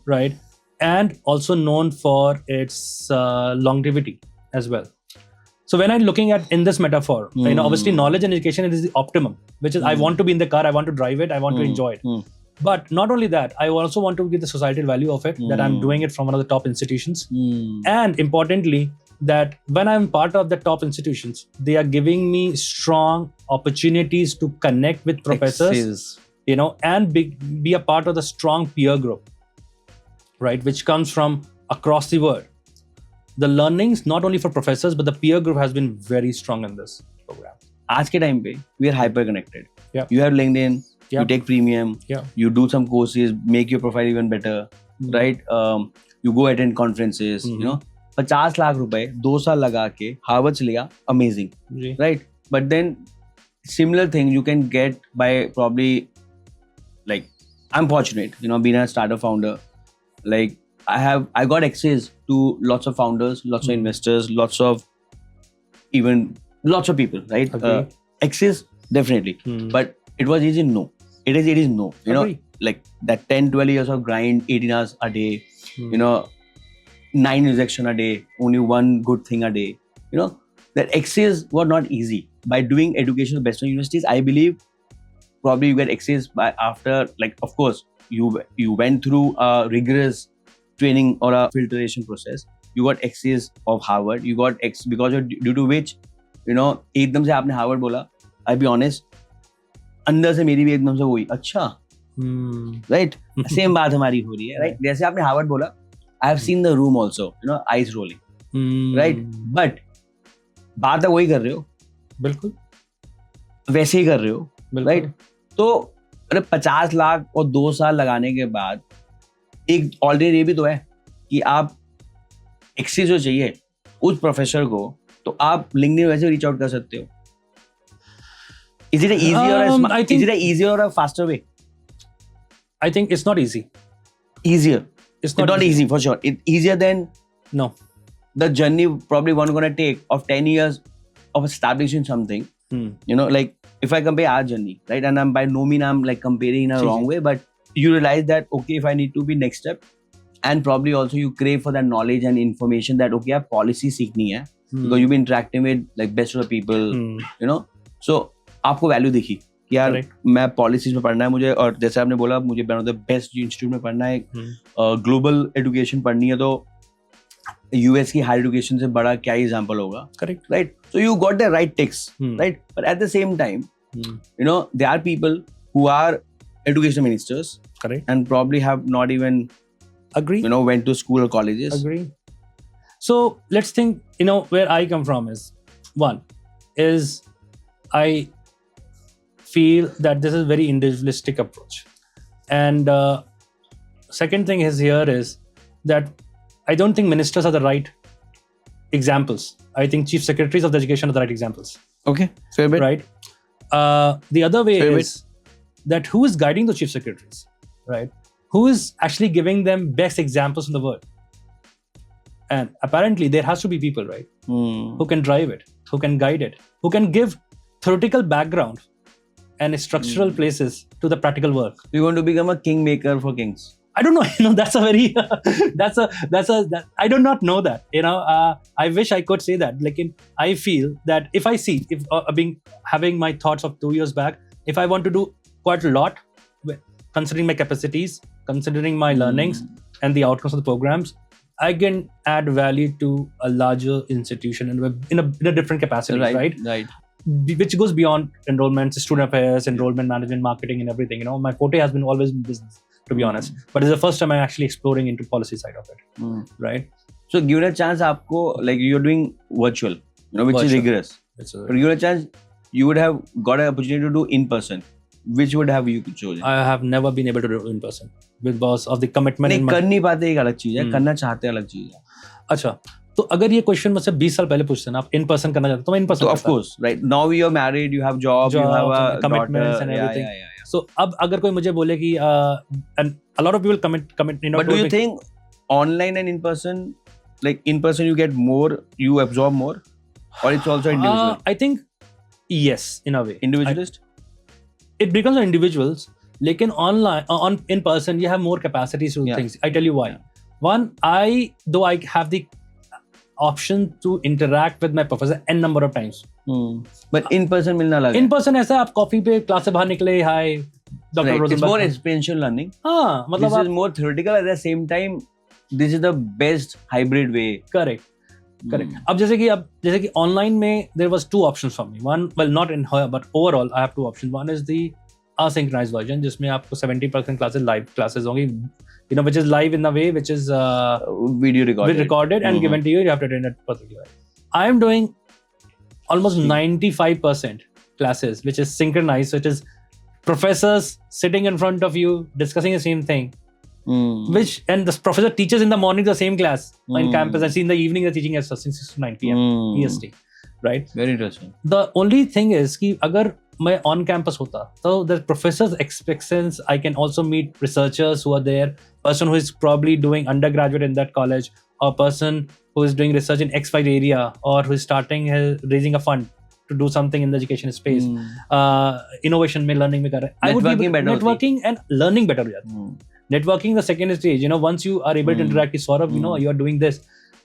right? And also known for its longevity as well. So when I'm looking at in this metaphor, obviously knowledge and education is the optimum, which is I want to be in the car, I want to drive it, I want to enjoy it. But not only that, I also want to get the societal value of it, that I'm doing it from one of the top institutions. And importantly, that when I'm part of the top institutions, they are giving me strong opportunities to connect with professors, and be a part of the strong peer group, right? Which comes from across the world. The learnings, not only for professors, but the peer group has been very strong in this program. आज के time पे, we are hyper connected. Yeah. You have LinkedIn, you take premium, you do some courses, make your profile even better, right? You go attend conferences, 50 lakh रुपए 2 साल लगा के Harvard से लिया, amazing, right? But then similar thing you can get by probably, like, I'm fortunate, being a startup founder, like I got access to lots of founders, lots of investors, lots of people, right? Access definitely, but it was easy. No, it is no. Like that 10-12 years of grind, 18 hours a day, 9 rejection a day, only one good thing a day. That access was not easy. By doing education at best universities, I believe probably you get access by after, like, of course, you went through a rigorous training or a filtration process. You got access of Harvard. You got because of due to which, एकदम से आपने Harvard बोला. I'll be honest, अंदर से मेरी भी एकदम से वही अच्छा, right? Same बात हमारी हो रही है, right? जैसे आपने Harvard बोला, I have seen the room also, eyes rolling, right? But बात तो वही कर रहे हो, बिल्कुल वैसे ही कर रहे हो, right? तो अरे 50 लाख और 2 साल लगाने के बाद एक ऑलरेडी ये भी तो है कि आप एक्सेस जो चाहिए उस प्रोफेसर को, तो आप लिंक्डइन वैसे रीच आउट कर सकते हो. Is it easier or a faster way? I think it's not easy. Easier. It's not easy for sure. It's easier than no. The journey probably one gonna take of 10 years of establishing something. Like if I compare our journey, right? And I'm by no means I'm like comparing in a wrong way, but you realize that okay, if I need to be next step, and probably also you crave for that knowledge and information that okay, आप policy सीखनी है because you've been interacting with like best of the people, so आपको value दिखी, कि यार Correct. मैं policies में पढ़ना है मुझे, और जैसे आपने बोला मुझे one of the best institute में पढ़ना है, ग्लोबल एजुकेशन पढ़नी है, तो यूएस की हायर एजुकेशन से बड़ा क्या एग्जांपल होगा, Correct. Right? So you got the right ticks, right? But at the same time you know there are people who are education ministers Correct. and probably have not even Agree. went to school or colleges. Agree. So let's think, where I come from is, one is I feel that this is very individualistic approach. And second thing is here is that I don't think ministers are the right examples. I think chief secretaries of the education are the right examples. Okay, fair bit. Right? The other way Fair is that who is guiding the chief secretaries, right? Who is actually giving them best examples in the world? And apparently there has to be people, right? Who can drive it, who can guide it, who can give theoretical background and structural places to the practical work. You want to become a kingmaker for kings? I don't know. That's a very I do not know that. I wish I could say that. Like, I feel that if having my thoughts of 2 years back, if I want to do quite a lot, considering my capacities, considering my learnings and the outcomes of the programs, I can add value to a larger institution in a different capacity, right? Right. Which goes beyond enrollment, student affairs, enrollment management, marketing, and everything. My forte has been always in business, to be honest. But it's the first time I'm actually exploring into policy side of it, right? So given a chance, aapko, like you're doing virtual, which is rigorous. But given a chance, you would have got an opportunity to do in person. Which would have you chosen? I have never been able to do in person because of the commitment. नहीं कर नहीं पाते एक अलग चीज है, करना चाहते अलग चीज है. अच्छा, तो अगर ये क्वेश्चन मुझसे 20 साल पहले पूछते ना, आप इन पर्सन करना चाहते हो, तो मैं in person. So of course, right now you are married, you have job, you have a commitments daughter, and everything. Yeah. So अब अगर कोई मुझे बोले कि and a lot of people commit. But do you think online and in person, like in person you get more, you absorb more, or it's also individual? I think yes, in a way. Individualist? It becomes individuals. लेकिन online, in person, you have more capacities to do things. I tell you why. One, though I have the option to interact with my professor n number of times. But in person मिलना अलग है. In person ऐसा आप coffee पे class से बाहर निकले, hi, Dr. Right. Rosenberg. It's more experiential learning. हाँ, मतलब this is more theoretical, at the same time this is the best hybrid way. Correct. अब जैसे कि online में there was two options for me. One, well, not in her, but overall I have two options. One is the asynchronized version, जिसमें आपको 70% classes live classes होंगी, which is live in the way, which is video recorded and given to you. You have to attend it perfectly. I am doing almost 95% classes, which is synchronized, which is professors sitting in front of you discussing the same thing. And the professor teaches in the morning the same class in campus, and in the evening they're teaching at 6 to 9 p.m. EST, right? Very interesting. The only thing is कि अगर मैं on campus होता, so the professor's expectations, I can also meet researchers who are there, person who is probably doing undergraduate in that college, or person who is doing research in XY area, or who is raising a fund to do something in the education space. Innovation में, learning में कर रहे हैं. Networking and learning better हो जाता है. Networking, the second stage, once you are able to interact with Saurabh, you are doing this.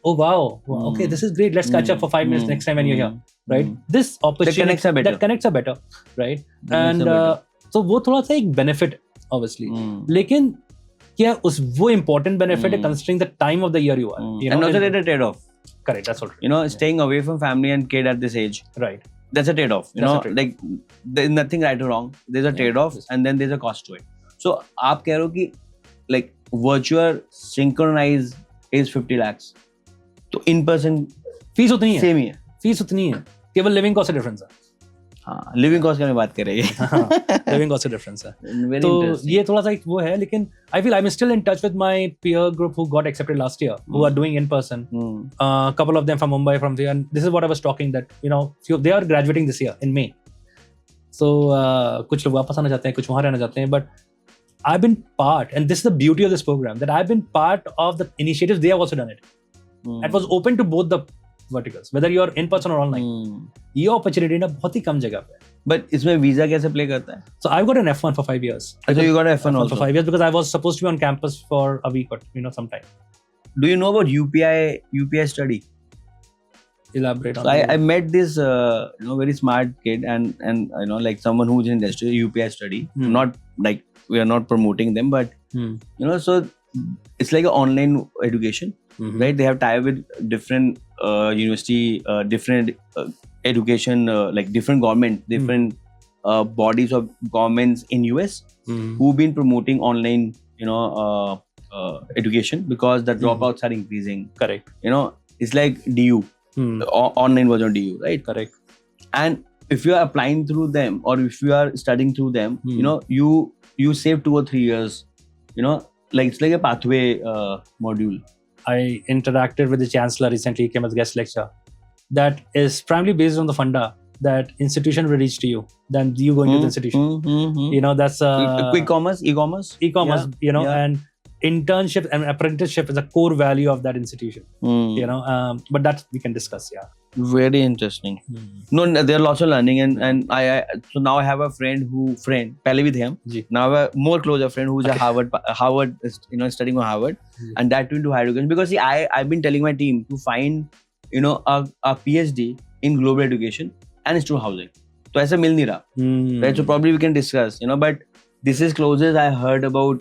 Oh, wow. Okay, this is great. Let's catch up for 5 minutes next time when you're here. Right? This opportunity, that connects are better. Right? And so वो थोड़ा सा एक benefit, obviously. लेकिन क्या वो important benefit है considering the time of the year you are. And also there's a trade-off. Correct, that's all. Staying away from family and kid at this age. Right. That's a trade-off. Like there's nothing right or wrong. There's a trade-off and then there's a cost to it. So आप कह रहे हो कि like virtual synchronized is 50 lakhs. तो in person fees उतनी है. Same ही है. Fees उतनी है. केवल लिविंग कॉस्ट का डिफरेंस है. हाँ, लिविंग कॉस्ट की बात करेंगे. लिविंग कॉस्ट का डिफरेंस है. तो ये थोड़ा सा वो है, लेकिन I feel I'm still in touch with my peer group who got accepted last year, who are doing in person. Couple of them from Mumbai, from there, and this is what I was talking that they are graduating this year in May. So कुछ लोग वापस आना चाहते हैं, कुछ वहाँ रहना चाहते हैं, but I've been part, and this is the beauty of this program, that I've been part of the initiatives. They have also done it. It was open to both the verticals, whether you are in person or online. ये opportunity ना बहुत ही कम जगह पे है. But इसमें visa कैसे play करता है? So I've got an F1 for 5 years. So you got an F1 also for 5 years because I was supposed to be on campus for a week or sometime. Do you know about UPI study? Elaborate on So I that. met this very smart kid and like someone who's in industry UPI study. Hmm. Not like we are not promoting them, but so it's like an online education, Mhm. right? They have tie with different university, different education, like different government, different bodies of governments in US Mhm. who've been promoting online, education because the dropouts are increasing. Correct. It's like DU, online version of DU, right? Correct. And if you are applying through them or if you are studying through them, you save 2 or 3 years. Like it's like a pathway module. I interacted with the chancellor recently. He came as guest lecture. That is primarily based on the funda that institution will reach to you than you going to the institution. That's Quick commerce, e-commerce. e-commerce. Yeah. And internship and apprenticeship is a core value of that institution. But that we can discuss. Yeah. Very interesting. No, there are lots of learning, and I so now I have a friend पहले भी थे हम. जी. Now I have a more closer friend who's a Harvard, studying on Harvard, and that too into higher education. Because see, I've been telling my team to find a PhD in global education and student housing. तो ऐसा मिल नहीं रहा. Right? So probably we can discuss. But this is closest I heard about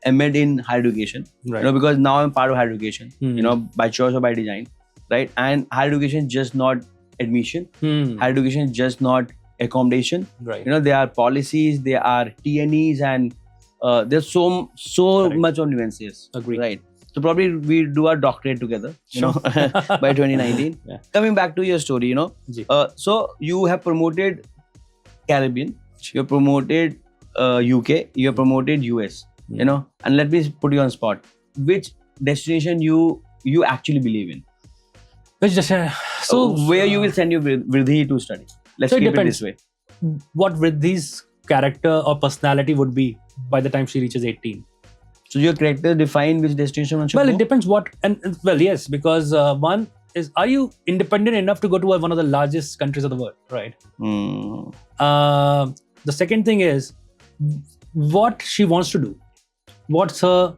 M.Ed in higher education. Right. Because now I'm part of higher education. By choice or by design. Right, and higher education is just not admission. Higher education is just not accommodation. Right. There are policies, there are TNEs, and there's so Correct. much on nuances. Agree. Right. So probably we do our doctorate together. By 2019. Yeah. Coming back to your story, so you have promoted Caribbean, you have promoted UK, you have promoted US. And let me put you on spot. Which destination you actually believe in? Which just So where you will send your Vridhi to study? Let's So it keep it depends. this way. What Vridhi's character or personality would be by the time she reaches 18. So your character define which destination one should Well, go? it depends what, and well, yes, because one is, are you independent enough to go to one of the largest countries of the world, right? The second thing is what she wants to do. What's her,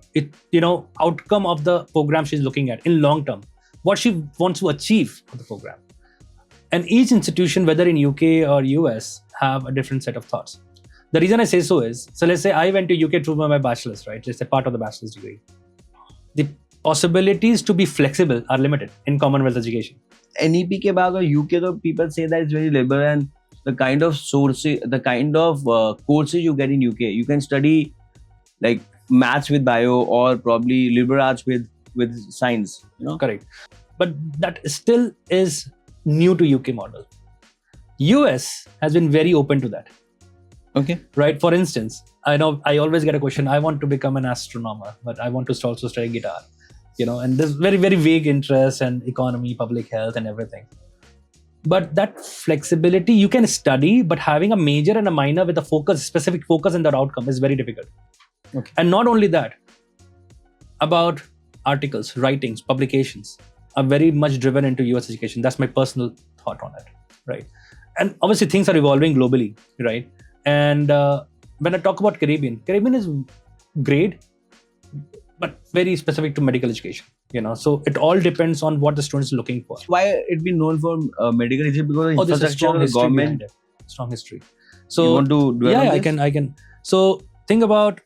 outcome of the program she's looking at in long term. What she wants to achieve with the program. And each institution, whether in UK or US, have a different set of thoughts. The reason I say so is, so let's say I went to UK through my bachelor's, right? It's a part of the bachelor's degree. The possibilities to be flexible are limited in Commonwealth education. NEP ke baad aur UK, though, people say that it's very liberal, and the kind of sources, the kind of courses you get in UK, you can study like maths with bio or probably liberal arts with science. Correct. But that still is new to UK model. US has been very open to that. Okay. Right. For instance, I know I always get a question. I want to become an astronomer, but I want to also study guitar. And there's very, very vague interests and economy, public health, and everything. But that flexibility, you can study, but having a major and a minor with a specific focus in that outcome is very difficult. Okay. And not only that, about articles, writings, publications are very much driven into US education. That's my personal thought on it, right? And obviously things are evolving globally, right? And when I talk about Caribbean is great, but very specific to medical education, So it all depends on what the student is looking for. Why it been known for medical education? Because of There's a infrastructure strong of the history government. behind it. Strong history. So You want to dwell on this? I can. So think about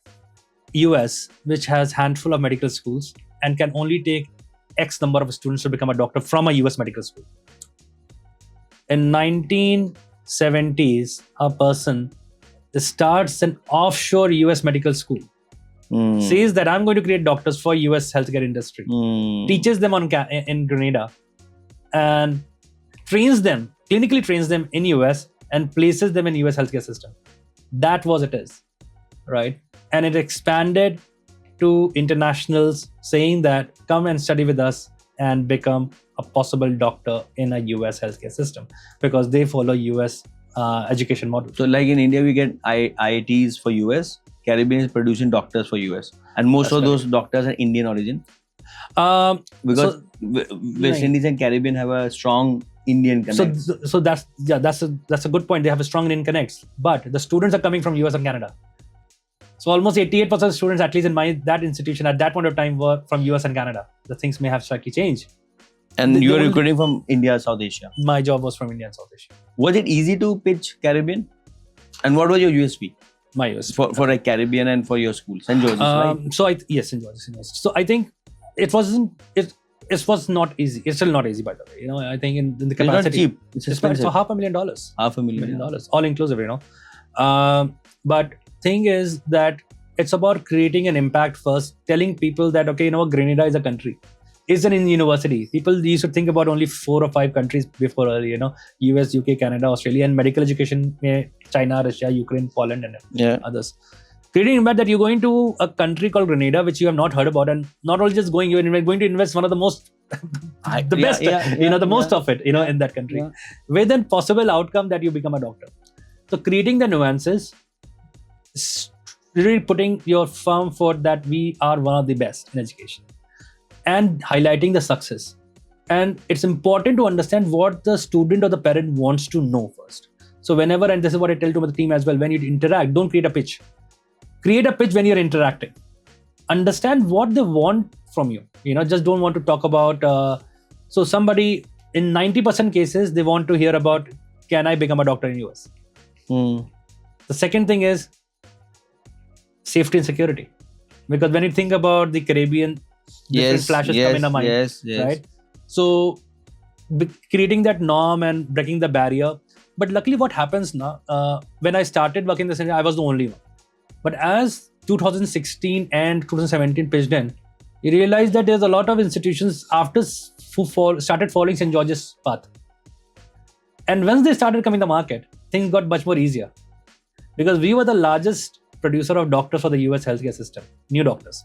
US, which has handful of medical schools and can only take X number of students to become a doctor from a US medical school. In 1970s, a person starts an offshore US medical school, says that I'm going to create doctors for US healthcare industry, teaches them in Grenada, and clinically trains them in US and places them in US healthcare system. That was it is, right? And it expanded to internationals saying that come and study with us and become a possible doctor in a US healthcare system because they follow US education model. So like in India, we get IITs for US. Caribbean is producing doctors for US. And most of those doctors are Indian origin. Because West Indies and Caribbean have a strong Indian connect. So that's a good point. They have a strong Indian connects. But the students are coming from US and Canada. So almost 88% of students, at least in that institution at that point of time, were from US and Canada. The things may have slightly changed. And They you were don't- recruiting from India, South Asia. My job was from India and South Asia. Was it easy to pitch Caribbean? And what was your USP My US. for like Caribbean and for your school, St. George's, right? So yes, St. George's University. So I think it was not easy. It's still not easy, by the way. You know, I think in the It's not capacity, cheap. It's it's not, expensive. so $500,000. $500,000. All inclusive, you know. But thing is that it's about creating an impact first, telling people that, okay, you know, Grenada is a country. It's an university. People used to think about only 4 or 5 countries before, you know, US, UK, Canada, Australia, and medical education, China, Russia, Ukraine, Poland, and Yeah. others. Creating impact that you're going to a country called Grenada, which you have not heard about, and not only just going, you're going to invest one of the most, the best, you know, the most of it, you know, in that country, with a possible outcome that you become a doctor. So creating the nuances, really putting your firm forward that we are one of the best in education, and highlighting the success. And it's important to understand what the student or the parent wants to know first. So whenever, and this is what I tell to the team as well, when you interact, don't create a pitch. Create a pitch when you're interacting. Understand what they want from you. You know, just don't want to talk about. So somebody, in 90% cases, they want to hear about, can I become a doctor in US? The second thing is safety and security. Because when you think about the Caribbean, different flashes come in the mind. Yes. Right? So creating that norm and breaking the barrier. But luckily what happens now, when I started working in this area, I was the only one. But as 2016 and 2017 pitched in, you realize that there's a lot of institutions after who started following St. George's path. And once they started coming to the market, things got much more easier. Because we were the largest producer of doctors for the US healthcare system, new doctors.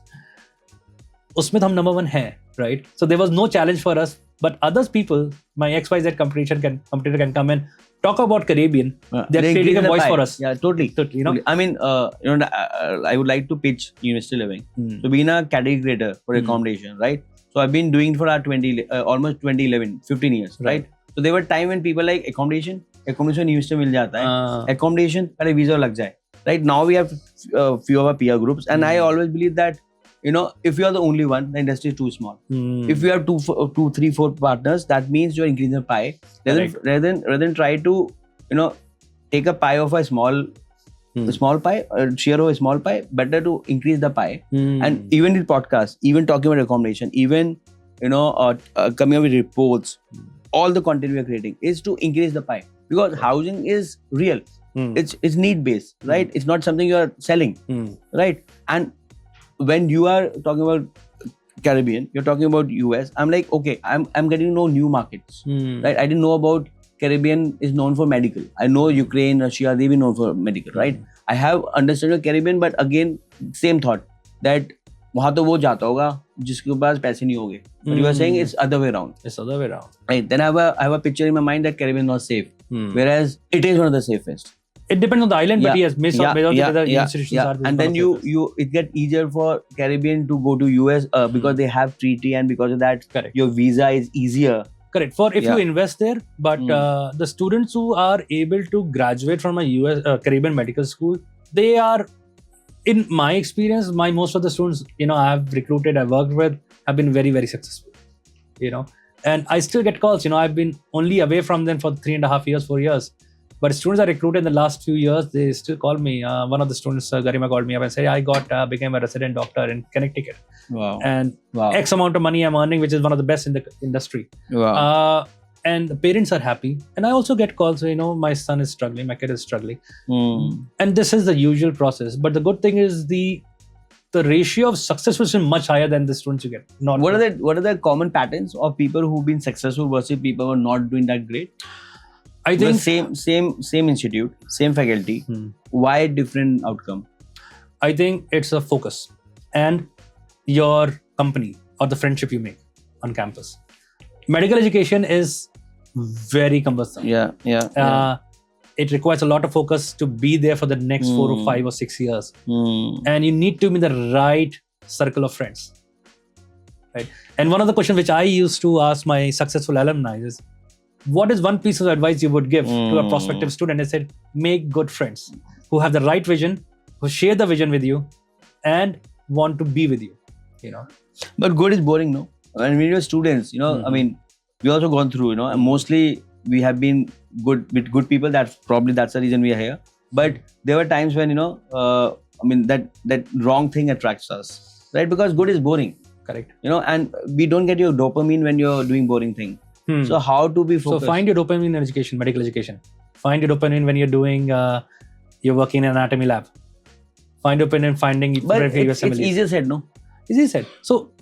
Usme hum number 1 hai, right? So there was no challenge for us. But others people, my XYZ competitor can come and talk about Caribbean. They're creating a voice for us. Yeah, totally. You know? I mean, I would like to pitch University Living. So being a category creator for accommodation, right? So I've been doing it for almost 2011, 15 years, right? So there were time when people like accommodation university मिल जाता है. Accommodation, पहले visa लग जाए. Right now we have few of our peer groups, and I always believe that, you know, if you are the only one, the industry is too small. If you have 2, 3, 4 partners, that means you're increasing the pie. Rather than try to, you know, take a pie of a small pie, or share of a small pie, better to increase the pie. And even with podcasts, even talking about accommodation, even, you know, coming up with reports, all the content we are creating is to increase the pie, because housing is real. It's need based, right? It's not something you are selling, right? And when you are talking about Caribbean, you're talking about US, I'm like, okay, I'm getting to know new markets, right? I didn't know about Caribbean is known for medical. I know Ukraine, Russia, they've been known for medical, right? I have understood the Caribbean, but again, same thought that वहाँ तो वो जाता होगा जिसके पास पैसे नहीं होंगे. But you are saying it's other way around. It's other way around. Right. Then I have a picture in my mind that Caribbean is not safe, whereas it is one of the safest. It depends on the island, but yes, institutions are. And then it gets easier for Caribbean to go to US because they have treaty, and because of that, your visa is easier. Correct. For if you invest there, but the students who are able to graduate from a US Caribbean medical school, they are, in my experience, most of the students, you know, I have recruited, I worked with, have been very, very successful. You know, and I still get calls. You know, I've been only away from them for 3.5 years, 4 years. But students I recruited in the last few years, they still call me. One of the students, Garima, called me up and said, I became a resident doctor in Connecticut. Wow. And X amount of money I'm earning, which is one of the best in the industry. Wow. And the parents are happy. And I also get calls, you know, my son is struggling, my kid is struggling. And this is the usual process. But the good thing is the ratio of success was much higher than the students you get. What are the common patterns of people who've been successful versus people who are not doing that great? I think same institute, same faculty. Why different outcome? I think it's a focus and your company or the friendship you make on campus. Medical education is very cumbersome. It requires a lot of focus to be there for the next 4 or 5 or 6 years. And you need to be in the right circle of friends. Right? And one of the questions which I used to ask my successful alumni is, what is one piece of advice you would give to a prospective student? I said, make good friends who have the right vision, who share the vision with you and want to be with you, you know. But good is boring, no? When you're students, you know, I mean, we also gone through, and mostly we have been good with good people. That's the reason we are here. But there were times when that wrong thing attracts us, right? Because good is boring. Correct. And we don't get your dopamine when you're doing boring thing. So how to be focused? So find your dopamine in education, medical education. Find your dopamine when you're doing, you're working in an anatomy lab. Find dopamine finding. But it's easier said, no? Easy said. So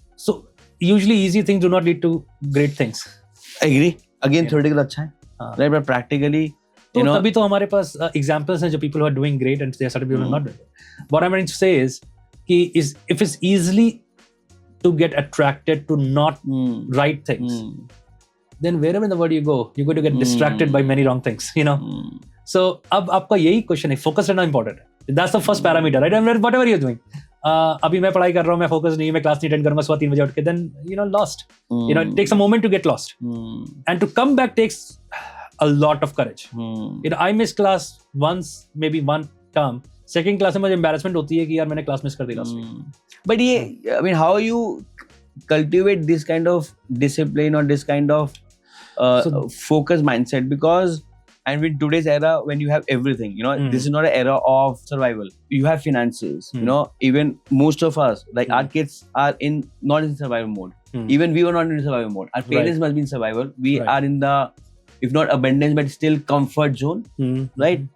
usually easy things do not lead to great things. I agree. Again, theoretical अच्छा है, right? But practically, तभी तो हमारे पास examples हैं जो people who are doing great and there are certain people who are not doing it. What I'm trying to say is if it's easily to get attracted to not right things, then wherever in the world you go, you're going to get distracted by many wrong things, So अब आपका यही question है, focus रहना important है. That's the first parameter, right? And whatever you're doing. अभी मैं पढ़ाई कर रहा हूँ, मैं focus नहीं, मैं class नहीं attend करूँगा, सुबह 3 बजे उठ के, then lost. It takes a moment to get lost, and to come back takes a lot of courage. I missed class once, maybe one term. Second class में मुझे embarrassment होती है कि यार मैंने class miss कर दी last week. But how you cultivate this kind of discipline or this kind of focus mindset? Because and in today's era, when you have everything, this is not an era of survival. You have finances, even most of us, like our kids are not in survival mode. Even we were not in survival mode. Our parents must be in survival. We are in the, if not abundance, but still comfort zone, right?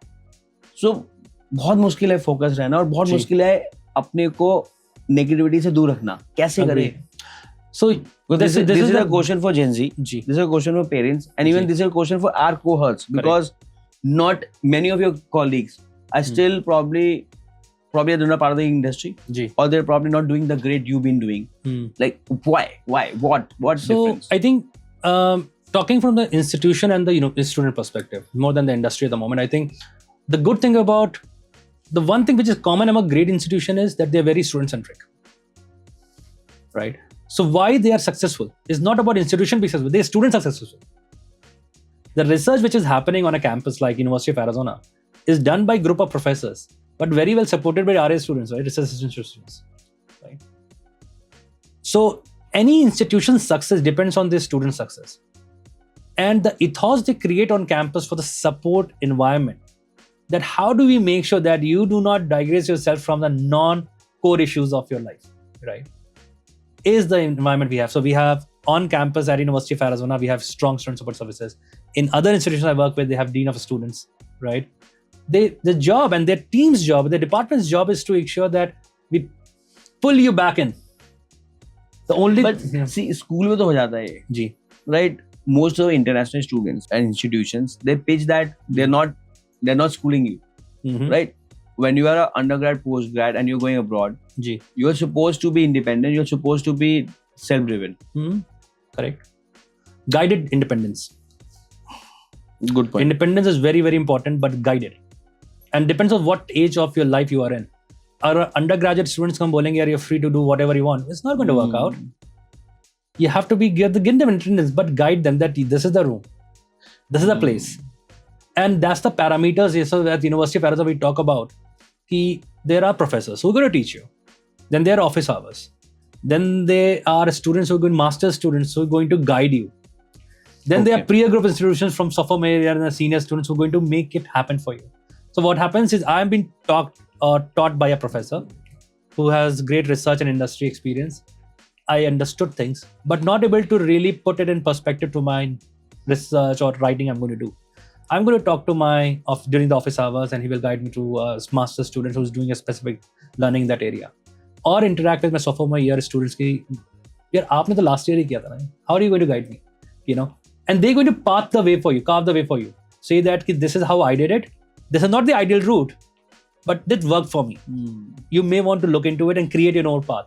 So, बहुत मुश्किल है focus रहना और बहुत मुश्किल है अपने को negativity से दूर रखना. कैसे करें? So this is a question for Gen Z. This is a question for parents, and even this is a question for our cohorts, because not many of your colleagues are still probably they're not part of the industry, or they're probably not doing the great you've been doing. Like why? What's so difference? I think talking from the institution and the student perspective more than the industry at the moment, I think the good thing about the one thing which is common among great institution is that they're very student centric, right? So why they are successful is not about institution being successful. Their students are successful. The research which is happening on a campus like University of Arizona is done by a group of professors, but very well supported by RA students, right? Research assistant students, right? So any institution's success depends on their student success. And the ethos they create on campus for the support environment, that how do we make sure that you do not digress yourself from the non-core issues of your life, right? Is the environment we have. So we have on campus at University of Arizona, we have strong student support services. In other institutions I work with, they have dean of students, right? The job and their team's job, their department's job is to ensure that we pull you back in. The only see, school में तो हो जाता है ये, right? Most of international students and institutions, they pitch that they're not schooling you, right? When you are an undergrad, postgrad, and you're going abroad, you're supposed to be independent. You're supposed to be self-driven. Correct. Guided independence. Good point. Independence is very, very important, but guided. And depends on what age of your life you are in. Our undergraduate students come saying, you're free to do whatever you want. It's not going to work out. You have to give them independence, but guide them that this is the room. This is the place. And that's the parameters. So at University of Arizona, we talk about there are professors who are going to teach you. Then there are office hours. Then there are students who are going, master's students who are going to guide you. Then there are peer group institutions from sophomore year and the senior students who are going to make it happen for you. So what happens is I'm being taught by a professor who has great research and industry experience. I understood things, but not able to really put it in perspective to my research or writing I'm going to do. I'm going to talk to during the office hours, and he will guide me to a master student who's doing a specific learning in that area. Or interact with my sophomore year students. Yaar, aapne to last year hi kiya tha na? How are you going to guide me? And they're going to carve the way for you. Say that this is how I did it. This is not the ideal route, but this worked for me. You may want to look into it and create your own path.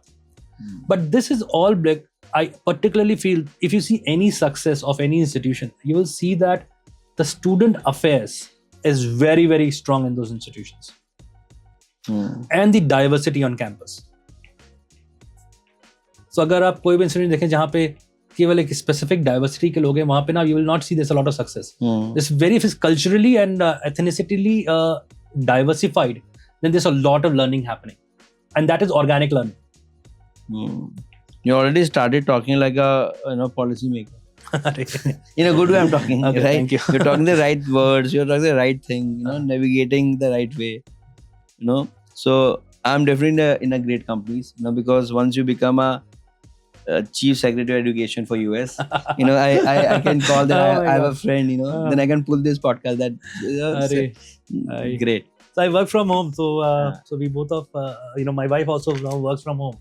But this is all black. I particularly feel if you see any success of any institution, you will see that the student affairs is very, very strong in those institutions. And the diversity on campus. So अगर आप कोई भी institution देखें जहाँ पे केवल एक specific diversity के लोग हैं, वहाँ पे ना you will not see there's a lot of success. It's very, if it's culturally and ethnicity diversified, then there's a lot of learning happening. And that is organic learning. You already started talking like a policy maker. In a good way I'm talking, Okay, right? thank you. You're talking the right words, you're talking the right thing, navigating the right way, so I'm definitely in a great companies, because once you become a chief secretary of education for US, I can call that. Oh my I have a God. friend, then I can pull this podcast that Aye. great. So I work from home. So we both of my wife also now works from home.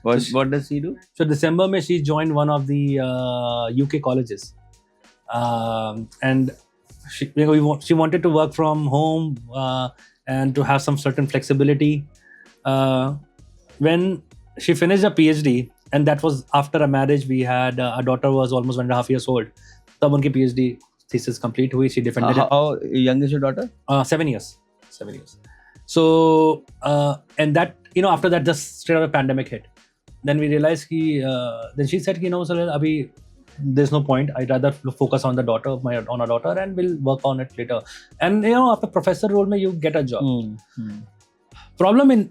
What does he do? So December mein she joined one of the UK colleges, and she wanted to work from home and to have some certain flexibility. When she finished a PhD, and that was after a marriage, we had a daughter was almost 1.5 years old. तब उनकी PhD thesis complete हुई. She defended it. How young is your daughter? 7 years. 7 years. So and that after that just straight away pandemic hit. Then we realized then she said Salil, abhi there's no point. I'd rather focus on the daughter, on a daughter, and we'll work on it later. And after professor role mein you get a job. Problem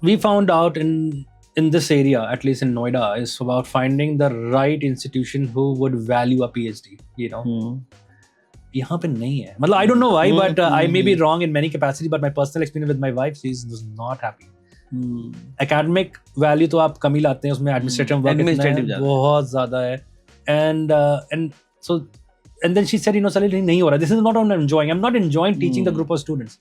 we found out in this area, at least in Noida, is about finding the right institution who would value a PhD. यहाँ पे नहीं है. मतलब I don't know why, but I may be wrong in many capacities. But my personal experience with my wife, she was not happy. Academic value तो आप कम ही लाते हैं, उसमें administrative work बहुत ज़्यादा है. And then she said, Salil, नहीं हो रहा. This is not what I'm enjoying. I'm not enjoying teaching the group of students.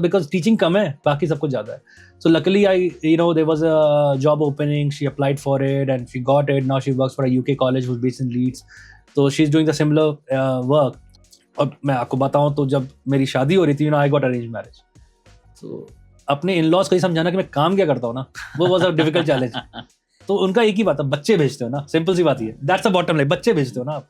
Because teaching कम है, बाकी सब कुछ ज़्यादा है. So luckily, there was a job opening. She applied for it and she got it. Now she works for a UK college who's based in Leeds. So she's doing the similar work. अब मैं आपको बताऊं तो जब मेरी शादी हो रही थी, I got arranged marriage. So अपने in-laws को ही समझाना कि मैं काम क्या करता हूँ ना, वो was a difficult challenge. तो उनका एक ही बात है, बच्चे भेजते हो ना, सिंपल सी बात ही है. That's the bottom line, बच्चे भेजते हो ना आप.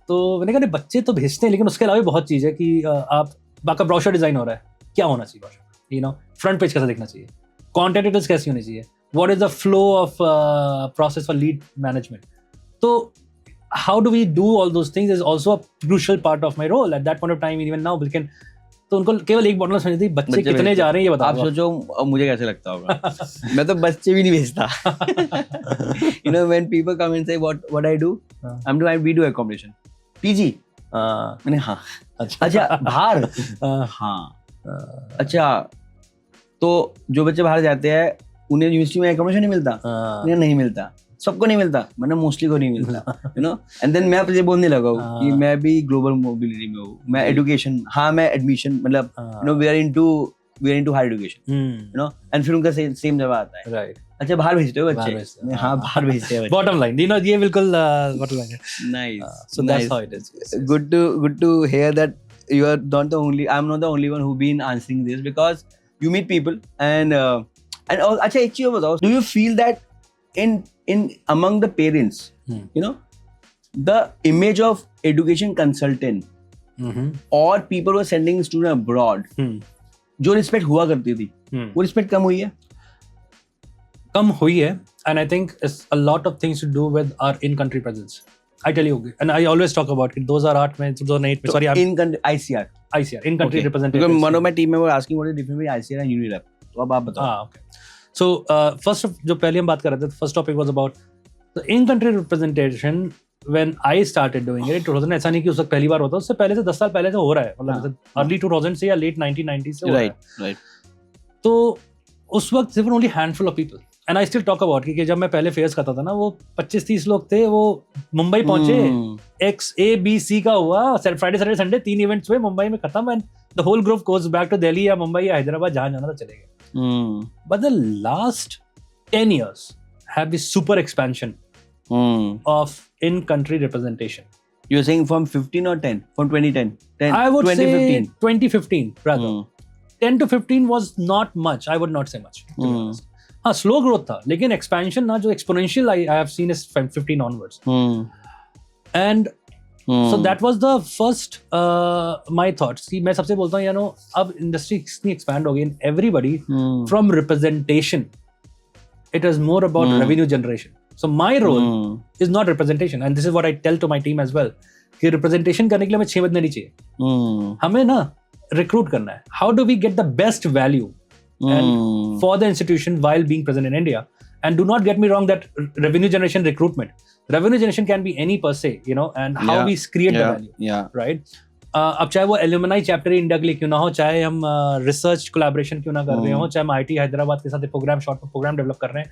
तो मैंने कहा बच्चे तो भेजते हैं, लेकिन उसके अलावा बहुत चीज़ है कि आप आपका ब्रोशर डिजाइन हो रहा है, क्या होना चाहिए ब्रोशर, फ्रंट पेज कैसा दिखना चाहिए, कॉन्टेंट डिटेल्स कैसी होनी चाहिए, what is the flow of process for lead management. तो how do we do all those things is also a crucial part of my role at that point of time, even now. लेकिन तो उनको केवल एक bottle समझ थी, बच्चे कितने जा रहे हैं ये बताओ. आप सोचो मुझे कैसे लगता होगा. मैं तो बच्चे भी नहीं भेजता. When people come and say what I do, we do accommodation. PG. मैंने हाँ. अच्छा बाहर. हाँ. अच्छा तो जो बच्चे बाहर जाते हैं उन्हें यूनिवर्सिटी में accommodation नहीं मिलता. नहीं मिलता, सबको नहीं मिलता, मैंने मोस्टली को नहीं मिलता. एंड देन मैं ये बोलने लगा हूँ कि मैं भी ग्लोबल मोबिलिटी में हूँ. मैं एजुकेशन, हाँ मैं एडमिशन, मतलब we are into higher education, and फिर उनका सेम जवाब आता है. राइट. अच्छा बाहर भेजते हो बच्चे. हाँ बाहर भेजते हैं. बॉटम लाइन ये बिल्कुल बॉटम लाइन है. Nice. So that's how it is. Good to hear that you are not the only, I'm not the only one who been answering this, because you meet people and अच्छा एक चीज बताओ, do you feel that in among the parents, the image of education consultant or people who are sending students abroad, जो respect हुआ करती थी, वो respect कम हुई है. And I think it's a lot of things to do with our in-country presence. I tell you, and I always talk about it. 2008 में, 2008 में, sorry, in-country ICR, in-country representation. Because one of my team members asking what is the difference between ICR and UniRep. तो अब आप बताओ. Okay. So first, जो पहले हम बात कर रहे थे, first topic was about the in-country representation. When I started doing it, 2000, ऐसा नहीं कि उस वक्त पहली बार होता, उससे पहले से 10 साल पहले से हो रहा है, मतलब early 2000 से या late 1990s से हो रहा है. Right. तो उस वक्त सिर्फ only handful of people, and I still talk about कि जब मैं पहले फेयर्स करता था ना, वो 25-30 लोग थे, वो मुंबई पहुंचे, X A B C का हुआ, फ्राइडे सैटरडे संडे 3 इवेंट्स हुए, मुंबई में खत्म, and the whole group goes back to Delhi या मुंबई या हैदराबाद, जहाँ जाना था चले गए. But the last 10 years have been super expansion of in-country representation. You're saying from 15 or 10? From 2010? 10, I would 2015. say 2015 rather. 10 to 15 was not much. I would not say much. हाँ, slow growth था, लेकिन expansion ना जो exponential I have seen is from 15 onwards. And so that was the first my thoughts. See, मैं सबसे बोलता हूँ, अब industry इतनी expand हो गई, and everybody from representation, it is more about revenue generation. So my role is not representation, and this is what I tell to my team as well. कि representation करने के लिए हमें 6 बजने नहीं चाहिए. हमें ना recruit करना है. How do we get the best value and for the institution while being present in India? And do not get me wrong that revenue generation can be any per se, you know, and how we create the value, right? अब चाहे वो alumni chapter India के लिए क्यों ना हो, चाहे हम रिसर्च कोलैबोरेशन क्यों ना कर रहे हो, चाहे हम आईटी हैदराबाद के साथ एक प्रोग्राम शॉर्ट प्रोग्राम डेवलप कर रहे हैं,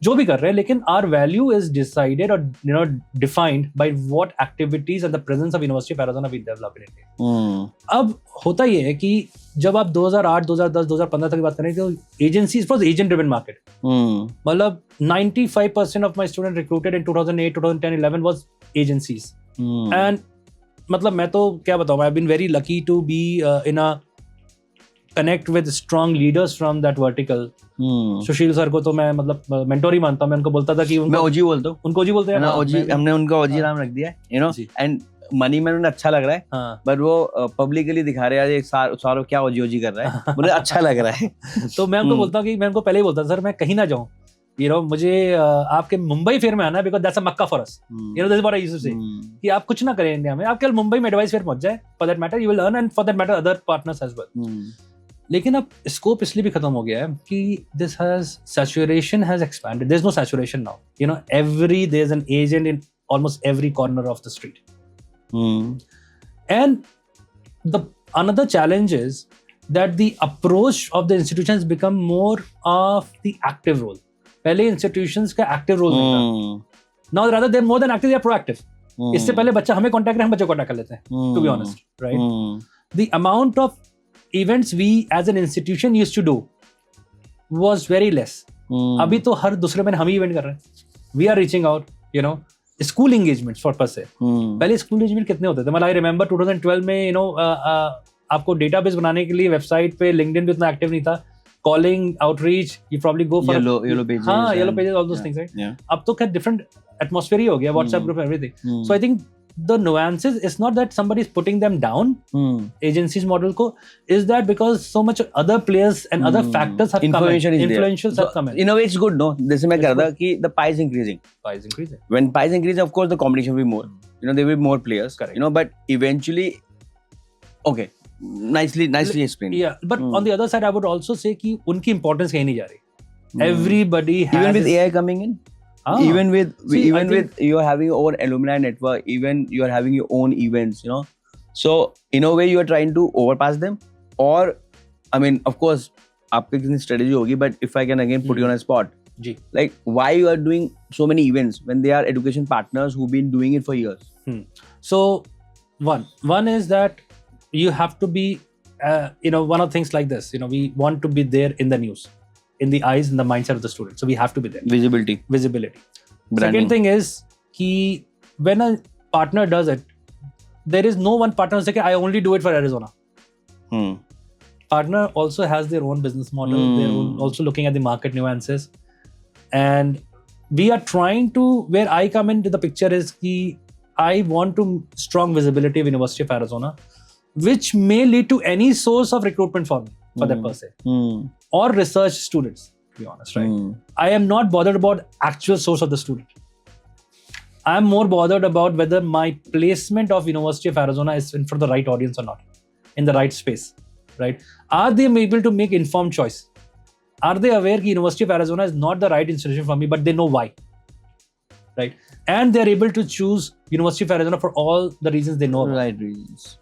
जो भी कर रहे हैं, लेकिन आवर वैल्यू इज डिसाइडेड और you know defined by what activities and the presence of university of Arizona we develop in India. अब होता ये है कि जब आप 2008 2010 2015 तक की बात करें तो agencies for agent driven market, मतलब 95% of my student recruited in 2008 2010 11 was agencies. And मतलब मैं तो क्या बताऊं, I have been very lucky to be in a connect with strong leaders from that vertical. Sushil sir को तो मैं मतलब मेंटोर ही मानता हूं. मैं उनको बोलता था कि मैं ओजी बोलता हूं, उनको ओजी बोलते हैं ना, ओजी हमने उनका ओजी नाम रख दिया है, यू नो. एंड मनी में उन्हें अच्छा लग रहा है, बट वो पब्लिकली दिखा रहे हैं सौरभ क्या ओजी कर रहा है, मुझे अच्छा लग रहा है. तो मैं उनको बोलता हूँ कि मैं उनको पहले ही बोलता था, सर मैं कहीं ना जाऊँ, you know, मुझे आपके मुंबई फेयर में आना है, because that's a Mecca for us. You know, that's what I used to say. कि आप कुछ ना करें इंडिया में, आप केवल मुंबई में एडवाइस फेयर पहुंच जाए, for that matter you will earn and for that matter other partners as well. लेकिन अब स्कोप इसलिए भी खत्म हो गया है कि saturation has expanded. There's no saturation now. You know, there's an agent in almost every corner of the street. And another challenge is that the approach of the institution has become more of the active role. पहले institutions का active role नहीं था. Now rather they're more than active, they're proactive. इससे पहले बच्चा हमें contact करे, हम बच्चे को contact कर लेते हैं. To be honest, right? The amount of events we as an institution used to do was very less. अभी तो हर दूसरे महीने हम ही event कर रहे हैं. We are reaching out, you know. School engagements for per se. पहले school engagement कितने होते थे? मतलब I remember 2012 में, you know, आपको database बनाने के लिए website पे LinkedIn भी उतना active नहीं था. Calling, outreach, you probably go for yellow pages. Yellow pages, all those things, right? Yeah. अब तो क्या different atmosphere ही हो गया, WhatsApp group and everything. So I think the nuances is not that somebody is putting them down, agencies model ko, is that because so much other players and other factors have come in. Influentials have come in. In a way it's good, no? जैसे मैं कह रहा था कि the pie is increasing. Pie is increasing. When pie is increasing, of course the competition will be more. You know, there will be more players. Correct. You know, but eventually, okay. Nicely explained. Yeah, but on the other side, I would also say कि उनकी importance कहीं नहीं जा रही. Everybody has, even with AI coming in, even with you're having your own alumni network, even you're having your own events, you know. So in a way, you are trying to overpass them, or I mean, of course, आपकी कितनी strategy होगी. But if I can again put you on a spot, like why you are doing so many events when they are education partners who've been doing it for years? So one is that you have to be, you know, one of things like this, you know, we want to be there in the news, in the eyes and the mindset of the student. So we have to be there. Visibility. Branding. Second thing is ki when a partner does it, there is no one partner who says I only do it for Arizona. Partner also has their own business model. They're also looking at the market nuances. And we are trying to, where I come into the picture is ki I want to strong visibility of University of Arizona, which may lead to any source of recruitment for me, for that per se, or research students, to be honest, right? I am not bothered about actual source of the student. I am more bothered about whether my placement of University of Arizona is in front of the right audience or not, in the right space, right? Are they able to make informed choice? Are they aware that University of Arizona is not the right institution for me, but they know why, right? And they're able to choose University of Arizona for all the reasons they know about. Right reasons.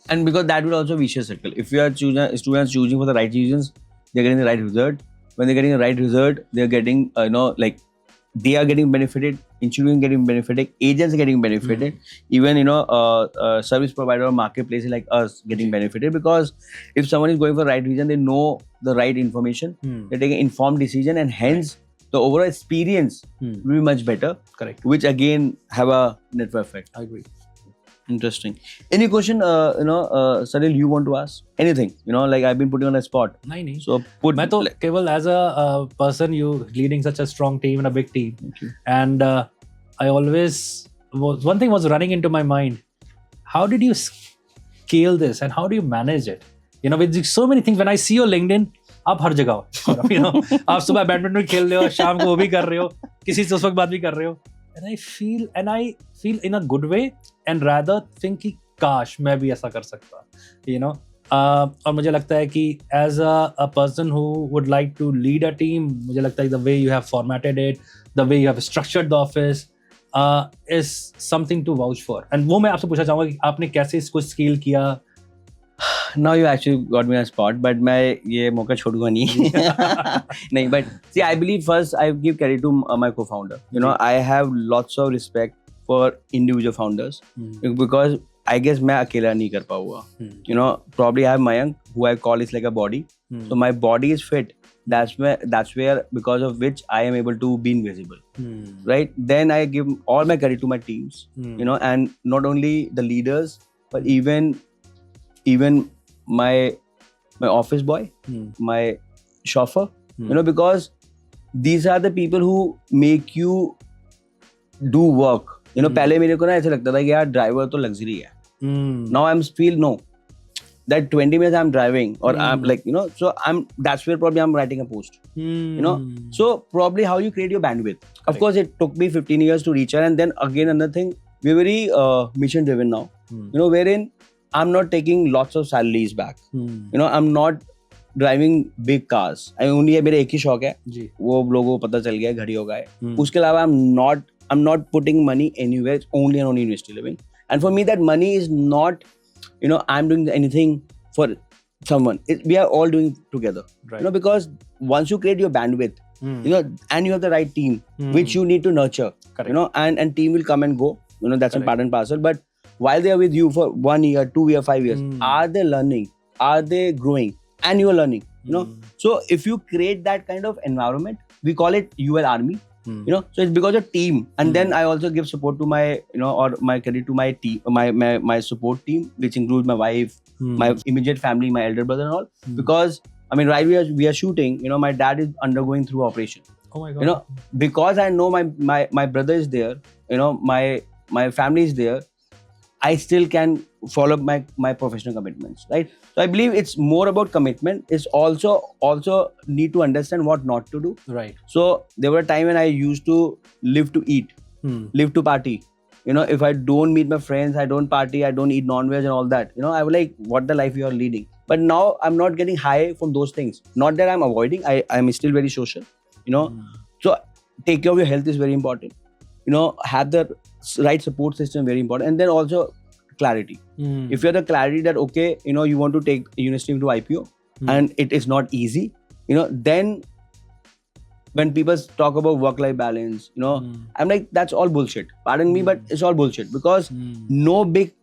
And because that will also vicious circle. If you are students choosing for the right reasons, they're getting the right result. When they're getting the right result, they're getting, like they are getting benefited, institutions getting benefited, agents getting benefited, even, service provider or marketplaces like us getting benefited. Because if someone is going for the right reason, they know the right information, they take an informed decision, and hence the overall experience will be much better. Correct. Which again have a network effect. I agree. Interesting. Any question, Salil, you want to ask? Anything, like I've been putting on a spot. No. So put. मैं तो केवल as a person, you leading such a strong team and a big team. Thank you. And I always one thing was running into my mind. How did you scale this and how do you manage it? With so many things. When I see your LinkedIn, आप हर जगह हो. आप सुबह badminton खेल रहे हो, शाम को वो भी कर रहे हो, किसी से उस वक्त बात भी कर रहे हो. And I feel in a good way, and rather think कि काश मैं भी ऐसा कर सकता. और मुझे लगता है कि as a person who would like to lead a team, मुझे लगता है the way you have formatted it, the way you have structured the office is something to vouch for. And वो मैं आपसे पूछना चाहूंगा कि आपने कैसे इसको स्केल किया. Now you actually got me on a spot, but मैं ये मौका छोड़ूंगा नहीं. नहीं, but see, I believe first I give credit to my co-founder. You know, I have lots of respect for individual founders because I guess मैं अकेला नहीं कर पाऊंगा. You know, probably I have Mayank, who I call is like a body. So my body is fit. That's where because of which I am able to be invisible. Right? Then I give all my credit to my teams. You know, and not only the leaders, but even my office boy, my chauffeur, you know, because these are the people who make you do work. You know, पहले मेरे को ना ऐसा लगता था कि यार driver तो लग्जरी है. Now I'm feel no, that 20 minutes I'm driving or I'm like, you know, so that's where probably I'm writing a post. You know, so probably how you create your bandwidth. Of course, it took me 15 years to reach her, and then again another thing, we're very mission driven now. You know, wherein I'm not taking lots of salaries back. You know, I'm not driving big cars. I only मेरे एक ही शौक है, वो लोगों को पता चल गया, घड़ी होगा है. उसके अलावा I'm not putting money anywhere, only and only university living. And for me, that money is not, you know, I'm doing anything for someone. We are all doing together. Right. You know, because once you create your bandwidth, you know, and you have the right team, which you need to nurture. Correct. You know, and team will come and go. You know, that's a part and parcel. But while they are with you for 1 year, 2 years, 5 years, are they learning? Are they growing? And you are learning. You know, so if you create that kind of environment, we call it UL Army. You know, so it's because of team. And then I also give support to my, you know, or my credit to my team, my support team, which includes my wife, my immediate family, my elder brother and all. Because I mean, right, we are shooting. You know, my dad is undergoing through operation. Oh my God. You know, because I know my brother is there. You know, my family is there. I still can follow my professional commitments, right? So I believe it's more about commitment. It's also need to understand what not to do. Right. So there were a time when I used to live to eat, live to party. You know, if I don't meet my friends, I don't party, I don't eat non-veg and all that. You know, I was like, what the life you are leading? But now I'm not getting high from those things. Not that I'm avoiding. I'm still very social. You know, so take care of your health is very important. You know, have the right support system, very important. And then also clarity. If you have the clarity that, okay, you know, you want to take Unistream to IPO and it is not easy, you know, then when people talk about work-life balance, you know, I'm like, that's all bullshit. Pardon me, but it's all bullshit because no big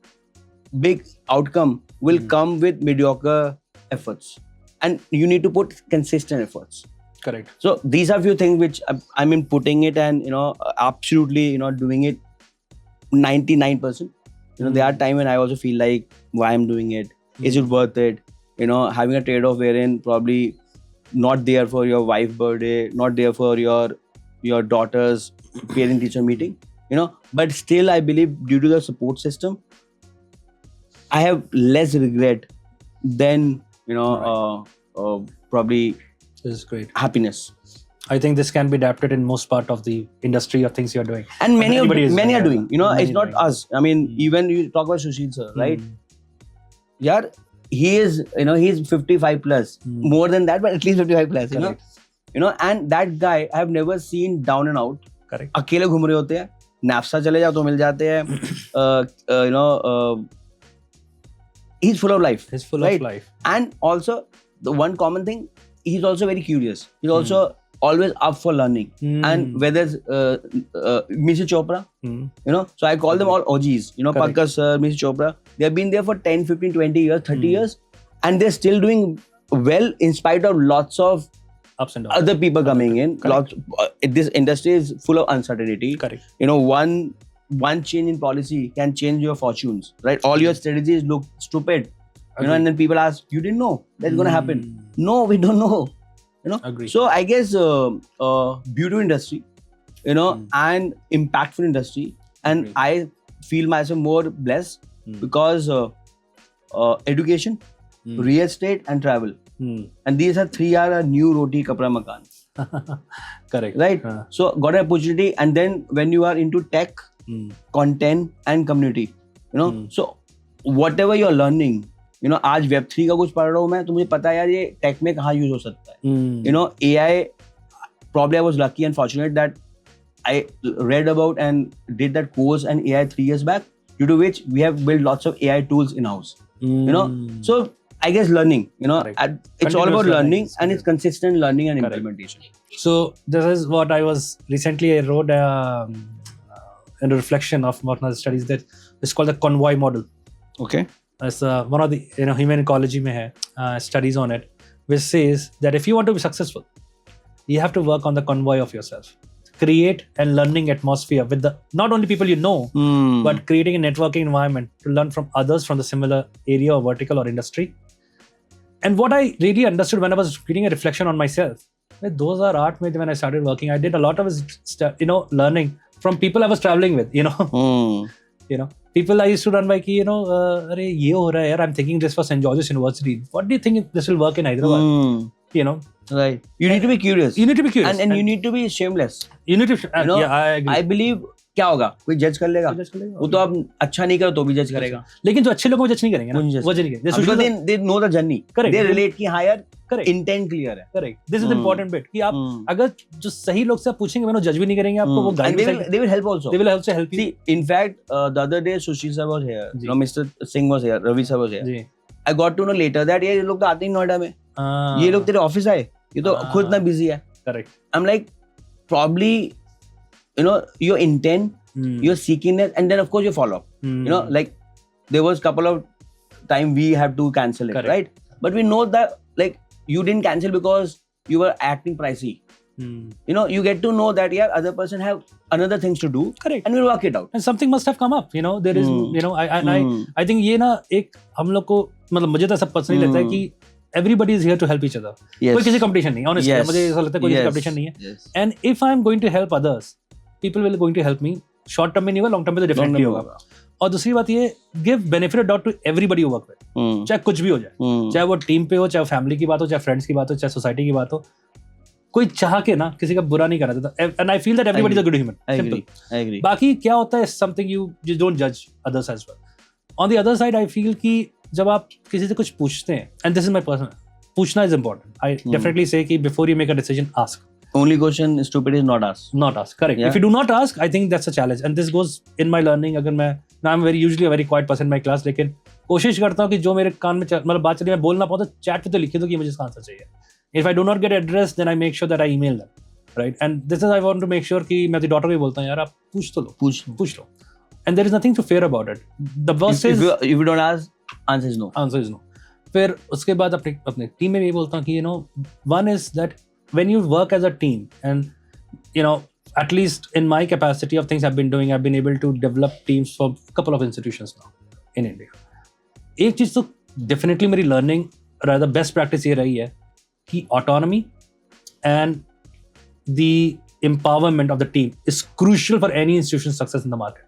outcome will come with mediocre efforts. And you need to put consistent efforts. Correct. So these are few things which I mean putting it and, you know, absolutely, you know, doing it 99%. You know, there are times when I also feel like, why I'm doing it? Is it worth it? You know, having a trade-off wherein probably not there for your wife's birthday, not there for your daughter's parent-teacher meeting, you know. But still, I believe due to the support system, I have less regret than, you know, probably this is great. Happiness. I think this can be adapted in most part of the industry or things you're doing. And many are doing. You know, it's not us. I mean, even you talk about Sushil sir, right? Yeah, he is, you know, he's 55 plus. More than that, but at least 55 plus, you know. You know, and that guy, I have never seen down and out. Correct. अकेले घूम रहे होते हैं, नाफ्सा चले जाओ तो मिल जाते हैं. You know, he's full of life. He's full of life. And also, the one common thing, he's also very curious. He's also always up for learning. And whether it's Mr. Chopra, you know, so I call them all OGs, you know, Pankaj sir, Mr. Chopra, they have been there for 10, 15, 20 years, 30 years, and they're still doing well in spite of lots of ups and downs, other people coming in. Lots, this industry is full of uncertainty. Correct. You know, one change in policy can change your fortunes, right? All your strategies look stupid, you know, and then people ask, you didn't know that's going to happen. No, we don't know. You know, agree. So I guess beauty industry, you know, and impactful industry, and I feel myself more blessed because education, real estate, and travel, and these are three are a new roti kapra makan. Correct. Right. So got an opportunity, and then when you are into tech, content, and community, you know, so whatever you're learning, आज Web3 का कुछ पढ़ रहा हूँ मैं, तो मुझे पता है यार ये टेक में कहाँ यूज हो सकता है. AI, probably I was lucky and fortunate that I read about and did that course and AI 3 years back, due to which we have built lots of AI tools in house. So I guess learning, it's all about learning, and it's consistent learning and implementation. So this is what I was recently, I wrote in a reflection of one of the studies that is called the convoy model. Okay. It's one of the human ecology mein hai studies on it, which says that if you want to be successful, you have to work on the convoy of yourself. Create a learning atmosphere with the not only people you know, but creating a networking environment to learn from others from the similar area or vertical or industry. And what I really understood when I was reading a reflection on myself, 2008 when I started working, I did a lot of learning from people I was traveling with. People I used to run by ki, अरे ये हो रहा है यार, I'm thinking this for St. George's University. What do you think this will work in Hyderabad? Right. You need to be curious. You need to be curious. And you need to be shameless. You need to, yeah, I agree. I believe क्या होगा, कोई जज कर लेगा, वो तो आप अच्छा नहीं करो तो भी जज करेगा, लेकिन जो अच्छे लोगों को जज नहीं करेंगे ना, वो जज नहीं करेंगे. They know the journey. Correct. They relate कि हाँ यार, intent clear है. Correct. This is the important bit कि आप अगर जो सही लोग से आप पूछेंगे, वो जज भी नहीं करेंगे आपको, वो गाइड भी करेंगे. They will help also. They will also help you. See, in fact, the other day Sushil sir was here, Mr. Singh was here, Ravi sir was here. I got to know later that ये लोग तो आते ही नोएडा में, ये लोग तेरे office आए, ये तो खुद ना बिजी है. Correct. I'm like, probably, your intent, your seeking it, and then of course you follow up. Like there was couple of time we have to cancel it. Correct. Right? But we know that like you didn't cancel because you were acting pricey. You get to know that yeah, other person have another things to do. Correct. And we'll work it out. And something must have come up. There is I think ये ना एक हम लोग को मतलब मुझे तो सब पर्सनली लगता है कि everybody is here to help each other. Yes. कोई किसी competition नहीं, honestly. Yes. मुझे ऐसा लगता है कोई किसी competition नहीं है. Yes. And if I am going to help others, people will going to help me. Short term में नहीं होगा, long term में तो definitely होगा. और दूसरी बात ये, give benefit of doubt to everybody you work with. चाहे कुछ भी हो जाए, चाहे वो टीम पे हो, चाहे फैमिली की बात हो, चाहे फ्रेंड्स की बात हो, चाहे सोसाइटी की बात हो, कोई चाह के ना किसी का बुरा नहीं करना चाहता. And I feel that everybody is a good human. I Simple. agree. बाकी क्या होता है, something you don't judge others as well. On the other side, I feel कि जब आप किसी से कुछ पूछते हैं, and this is my personal, पूछना is important. I definitely say कि before you make a decision, ask. Only question stupid is not ask. Not ask, correct. Yeah. If you do not ask, I think that's a challenge. And this goes in my learning. अगर मैं I'm usually a very quiet person in my class, लेकिन कोशिश करता हूँ कि जो मेरे कान में मतलब बात चली मैं बोल ना पाऊँ तो चैट पे तो लिख दो कि मुझे इसका आंसर चाहिए. If I do not get addressed, then I make sure that I email them, right? And this is I want to make sure कि मैं अपनी daughter को भी बोलता हूँ यार आप पूछ तो लो, पूछ लो. And there is nothing to fear about it. The boss says if you don't ask, answer is no. Answer is no. फिर उसके बाद अपने टीम में भी बोलता हूँ कि one is that when you work as a team and at least in my capacity of things I've been doing, I've been able to develop teams for a couple of institutions now in India. एक चीज तो definitely मेरी learning rather best practice ये रही है कि autonomy and the empowerment of the team is crucial for any institution's success in the market.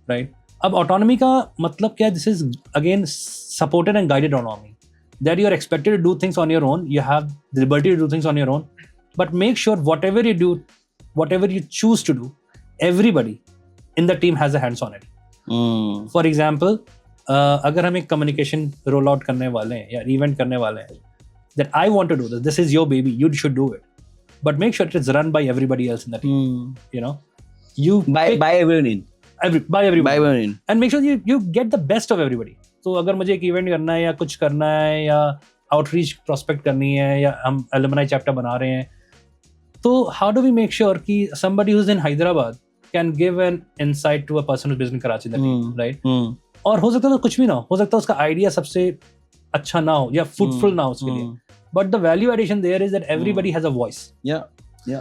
Right? अब autonomy का मतलब क्या है? This is again supported and guided autonomy. That you are expected to do things on your own. You have the liberty to do things on your own. But make sure whatever you do, whatever you choose to do, everybody in the team has a hands on it. For example, अगर हम एक communication roll out करने वाले हैं या event करने वाले हैं, that I want to do this. This is your baby. You should do it. But make sure it is run by everybody else in the team. You by everyone in. By everybody. In. And make sure you get the best of everybody. तो अगर मुझे एक event करना है या कुछ करना है या आउटरीच प्रोस्पेक्ट करनी है या हम एलुमनाई चैप्टर बना रहे हैं, तो how do we make sure कि somebody who's in Hyderabad can give an insight to a person who's based in Karachi, right? और हो सकता है तो कुछ भी ना हो सकता है उसका आइडिया सबसे अच्छा ना हो या fruitful ना हो उसके लिए, but the value addition there is that everybody has a voice. Yeah,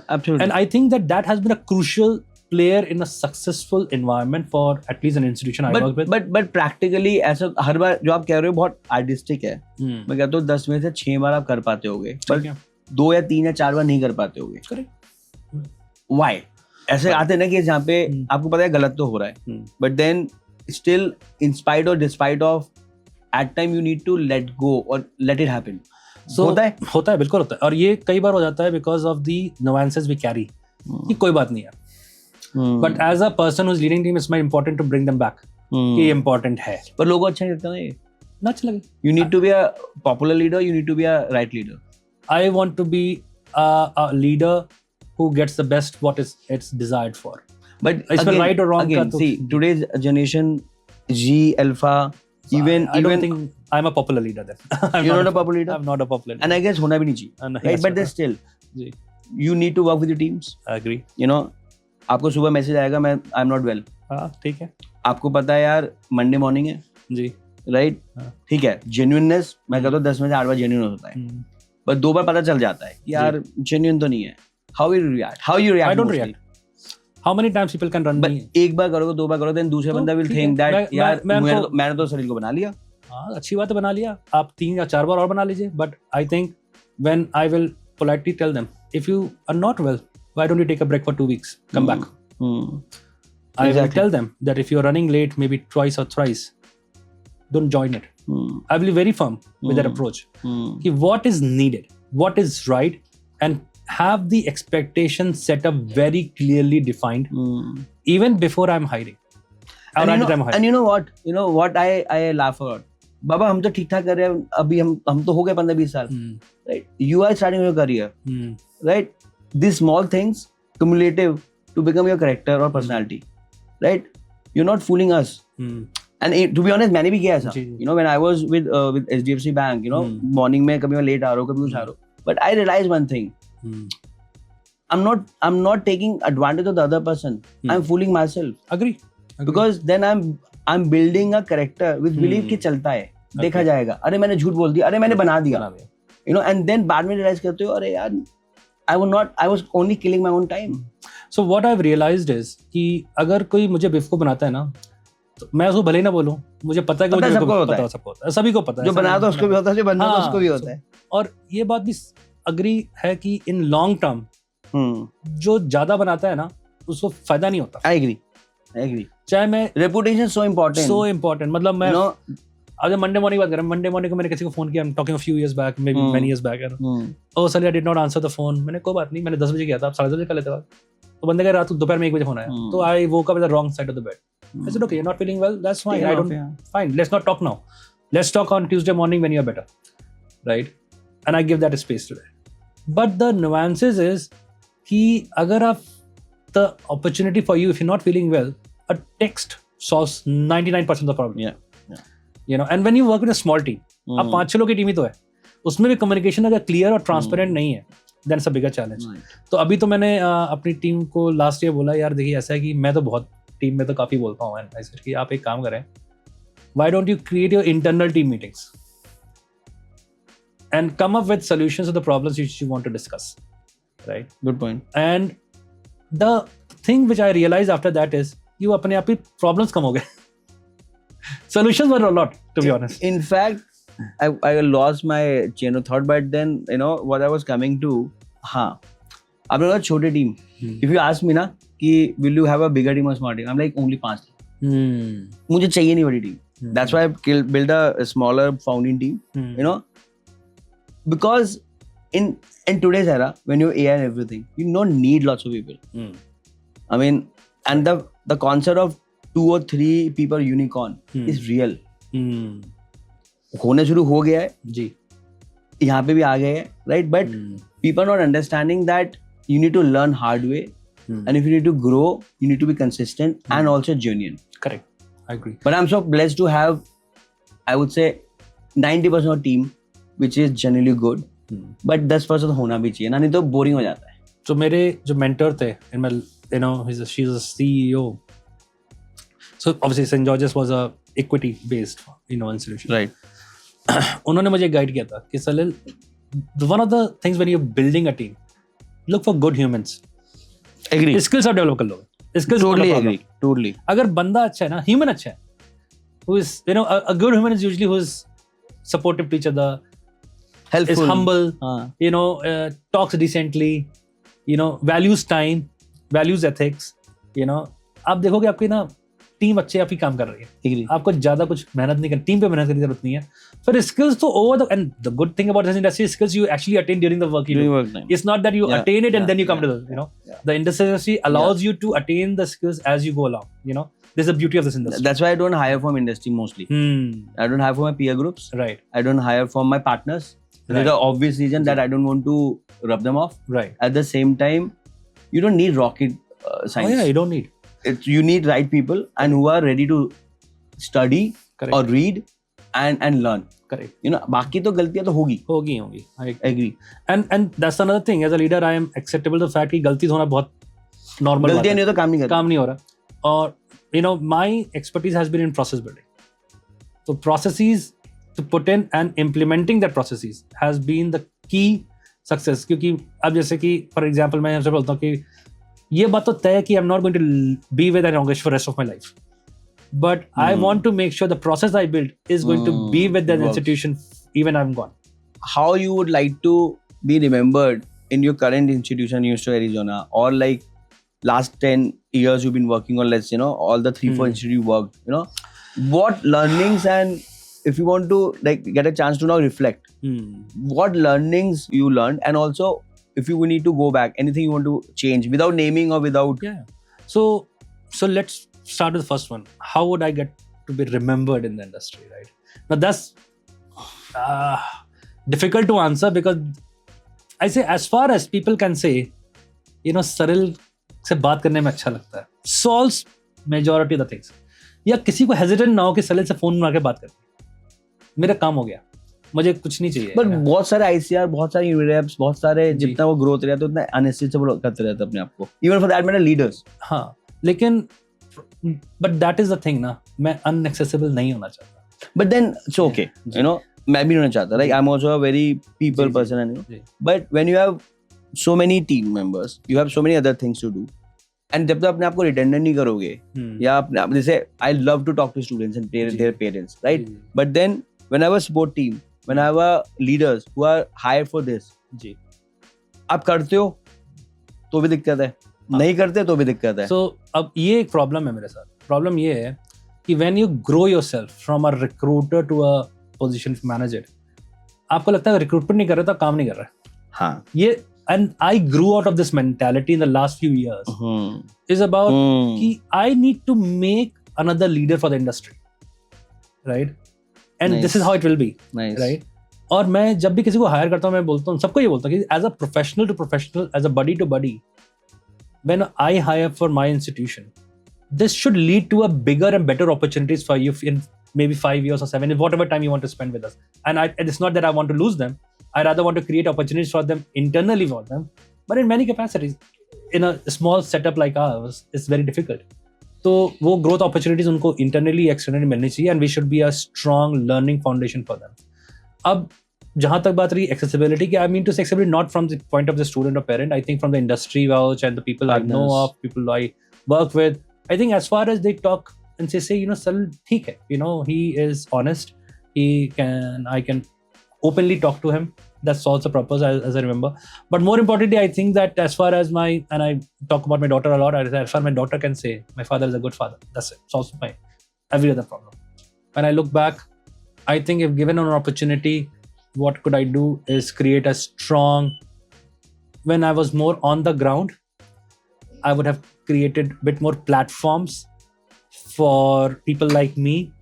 absolutely. And I think that has been a crucial player in a successful environment for at least an institution I work with. But practically ऐसा हर बार जो आप कह रहे हो बहुत artistic है. मैं कहता हूँ 10 में से 6 बार आप कर पाते होगे, पर 2 या 3 या 4 बार नहीं कर पाते होगे. Correct. Why? ऐसे आते हैं ना कि जहाँ पे आपको पता है गलत तो हो रहा है, but then still in spite or despite of at time you need to let go or let it happen. So होता है बिल्कुल होता है, और ये कई बार हो जाता है because of the nuances we carry. कि कोई बात नहीं है. But as a person who's leading team, it's my important to bring them back. कि important है. पर लोगों को अच्छा नहीं लगता ना ये. ना अच्छा लगे. You need to be a popular leader. You need to be a right leader. I want to be a leader who gets the best what is it's desired for. But इसमें again, right or wrong again, का तो see today's generation, Z, Alpha, I don't think I'm a popular leader then. you're not a popular leader. I'm not a popular leader. And I guess होना भी नहीं चाहिए. And Right, but then still, ji, you need to work with your teams. I agree. You know, आपको सुबह message आएगा मैं I'm not well. हाँ ठीक है. आपको पता है यार मंडे मॉर्निंग है, जी. राइट? हाँ. ठीक है. जेन्युइननेस मैं कहता हूँ 10 में से 8 बार जेन्युइन होता है. बट 2 बार पता चल जाता है कि यार जेन्युइन तो नहीं है. How you react? How you react? I don't mostly? react. How many times people can run me? But एक बार करोगे 2 बार करोगे then दूसरा तो बंदा will ठीक think है. that यार मैं मैंने तो सलील को बना लिया. हाँ अच्छी बात है, बना लिया. आप 3 या 4 बार और बना लीजिए. But I think when I will politely tell them, if you are not well, why don't you take a break for 2 weeks? Come back. I will tell them that if you're running late, maybe twice or thrice, don't join it. I will be very firm with that approach. कि what is needed, what is right, and have the expectation set up very clearly defined, even before I'm hiring. And you know what I laugh about. बाबा हम तो ठीक ठाक कर रहे हैं, अभी हम तो हो गए 15-20 साल. Right? You are starting your career. Right? These small things cumulative to become your character or personality. Right? You're not fooling us. And to be honest, मैंने भी किया ऐसा. You know, when I was with HDFC Bank, you know, morning में कभी मैं late आ रहा हूँ, कभी कुछ आ रहा हूँ. But I realized one thing. I'm not taking advantage of the other person. I'm fooling myself. Agree. Because then I'm building a character with belief कि चलता है, देखा जाएगा. अरे मैंने झूठ बोल दिया, अरे मैंने बना दिया. You know, and then बाद में realize करते हो, अरे यार, I was only killing my own time. So what I've realized is कि अगर कोई मुझे बेवकूफ बनाता है ना, तो मैं उसको भले ही ना बोलूं, मुझे पता है कि मुझे सबको होता है, सभी को पता है. जो बनाता है उसको भी होता है, जो बनता है उसको भी होता है. और ये बात भी अग्री है कि इन लॉन्ग टर्म जो ज्यादा बनाता है ना, उसको फायदा नहीं होता. I agree. चाहे मैं reputation so important. मतलब मैं आज मंडे मॉर्निंग बात कर रहा हूँ. मंडे मॉर्निंग को मैंने किसी को फोन किया, I'm talking a few years back, maybe many years back. Oh Salil, I did not answer the phone. मैंने कोई बात नहीं, मैंने 10 बजे किया था, आप 10:30 बजे कर लेते बात. तो बंदे का रात दोपहर में 1 बजे फोन आया. तो I woke up at the wrong side of the bed. I said, okay, you're not feeling well, that's fine. Fine, let's not talk now. Let's talk on Tuesday morning when you're better. Right? And I give that a space today. But the nuances is कि अगर आप the opportunity for you, if you're not feeling well, a text solves 99% of the problem. Yeah. You know, and when you work with a small team, आप 5-6 लोग की team ही तो है, उसमें भी कम्युनिकेशन अगर क्लियर और ट्रांसपेरेंट नहीं है, then it's a bigger challenge. तो अभी तो मैंने अपनी टीम को लास्ट ईयर बोला, यार देखिए ऐसा है कि मैं तो बहुत टीम में तो काफी बोलता हूँ, ऐसे कि आप एक काम करें, why don't you create your internal team meetings and come up with solutions to the problems which you want to discuss. Right? Good point. And the thing which I realized after that is you अपने आप ही problems कम हो गए. Solutions were a lot, to be honest. In fact, I lost my chain of thought, but then you know what I was coming to. हाँ, आप लोग छोटे team. If you ask me ना कि will you have a bigger team or small team, I'm like only 5 team. मुझे चाहिए नहीं बड़ी team. That's why I built a smaller founding team. You know, because in today's era, when you're AI and everything, you don't need lots of people. I mean, and the concept of 2 or 3 people unicorn is real. होने शुरू हो गया है जी, यहाँ पे भी आ गए हैं, right? But people are not understanding that you need to learn hard way, and if you need to grow, you need to be consistent and also genuine. Correct, I agree. But I'm so blessed to have, I would say, 90% of team which is generally good, but 10% होना भी चाहिए ना, नहीं तो boring हो जाता है. तो मेरे जो mentor थे, you know, she's a CEO. So obviously St. George's was a equity based, you know, institution. Right. उन्होंने मुझे गाइड किया था कि Salil, one of the things when you're building a team, look for good humans. Agree. Skills आप develop कर लोगे. Skills Totally agree. Totally. अगर बंदा अच्छा है ना, human अच्छा है, who is, you know, a good human is usually who is supportive to each other, helpful, is humble, you know, talks decently, you know, values time, values ethics, you know, आप देखोगे आपकी ना team अच्छे आपकी काम कर रही है. आपको ज्यादा कुछ मेहनत नहीं करनी, टीम पे मेहनत करने की जरूरत नहीं है. फिर स्किल्स तो over the, and the good thing about this industry, skills you actually attain during the work you do. It's not that you attain it and then you come to the, you know, the industry allows you to attain the skills as you go along, you know. This is the beauty of this industry. That's why I don't hire from industry mostly. I don't hire from my peer groups. Right. I don't hire from my partners. Right. There's an obvious reason that I don't want to rub them off. Right. At the same time, you don't need rocket science. Oh yeah, you don't need. You need right people and who are ready to study Correct. or read and learn. Correct. You know, बाकी तो गलतियां तो होगी. होगी. I agree. And that's another thing. As a leader, I am acceptable the fact कि गलती होना बहुत normal. गलतियां नहीं तो काम नहीं हो रहा. और you know, my expertise has been in process building. So processes to put in and implementing that processes has been the key success. क्योंकि अब जैसे कि for example मैं आपसे बोलता हूँ कि ये बात तो तय है कि I'm not going to be with an organization for the rest of my life. But I want to make sure the process I built is going to be with that institution even I'm gone. How you would like to be remembered in your current institution, University of Arizona, or like last 10 years you've been working on, let's, you know, all the 3-4 institutes you worked, you know, what learnings, and if you want to like get a chance to now reflect, what learnings you learned, and also if you need to go back, anything you want to change without naming or without. Yeah. So let's start with the first one. How would I get to be remembered in the industry, right? Now that's difficult to answer because I say as far as people can say, you know, Salil से बात करने में अच्छा लगता है. Solves majority of the things. या किसी को hesitant ना हो कि Salil से फोन मार के बात कर. मेरा काम हो गया. मुझे कुछ नहीं चाहिए. But बहुत सारे ICR, बहुत सारे UREPs, बहुत सारे जितना वो growth रहता है उतना unnecessary करते रहते हैं अपने आप को. Even for that matter, leaders. हाँ, लेकिन but that is the thing ना, मैं unaccessible नहीं होना चाहता. But then it's okay, you know, मैं भी नहीं होना चाहता. Like I'm also a very people person, and you know. But when you have so many team members, you have so many other things to do. And जब तक अपने आप को redundant नहीं करोगे, या अपने आप जैसे I love to talk to students and their parents, right? But then when I have a support team, when I have a leaders who are hired for this, आप करते हो तो भी दिक्कत है, नहीं करते तो भी दिक्कत है. So अब ये एक problem है मेरे साथ. Problem ये है कि when you grow yourself from a recruiter to a position of manager, आपको लगता है recruitment नहीं कर रहा था, काम नहीं कर रहा है. हाँ. ये and I grew out of this mentality in the last few years. Is about कि I need to make another leader for the industry, right? And this is how it will be, right? और मैं जब भी किसी को hire करता हूँ, मैं बोलता हूँ, सबको ये बोलता हूँ कि as a professional to professional, as a buddy to buddy, when I hire for my institution, this should lead to a bigger and better opportunities for you in maybe 5 years or 7, whatever time you want to spend with us. And it's not that I want to lose them. I rather want to create opportunities for them internally for them. But in many capacities, in a small setup like ours, it's very difficult. So, वो growth opportunities उनको internally, externally मिलनी चाहिए, and we should be a strong learning foundation for them. अब जहाँ तक बात रही accessibility की, I mean to say accessibility not from the point of the student or parent. I think from the industry vouch and the people I know of, people I work with. I think as far as they talk and say, you know, Salil, ठीक है, you know, he is honest. I can openly talk to him. That solves the purpose, as I remember. But more importantly, I think that as far as and I talk about my daughter a lot, as far as my daughter can say, my father is a good father. That's it. Solves my every other problem. When I look back, I think if given an opportunity, what could I do is create a strong, when I was more on the ground, I would have created a bit more platforms for people like me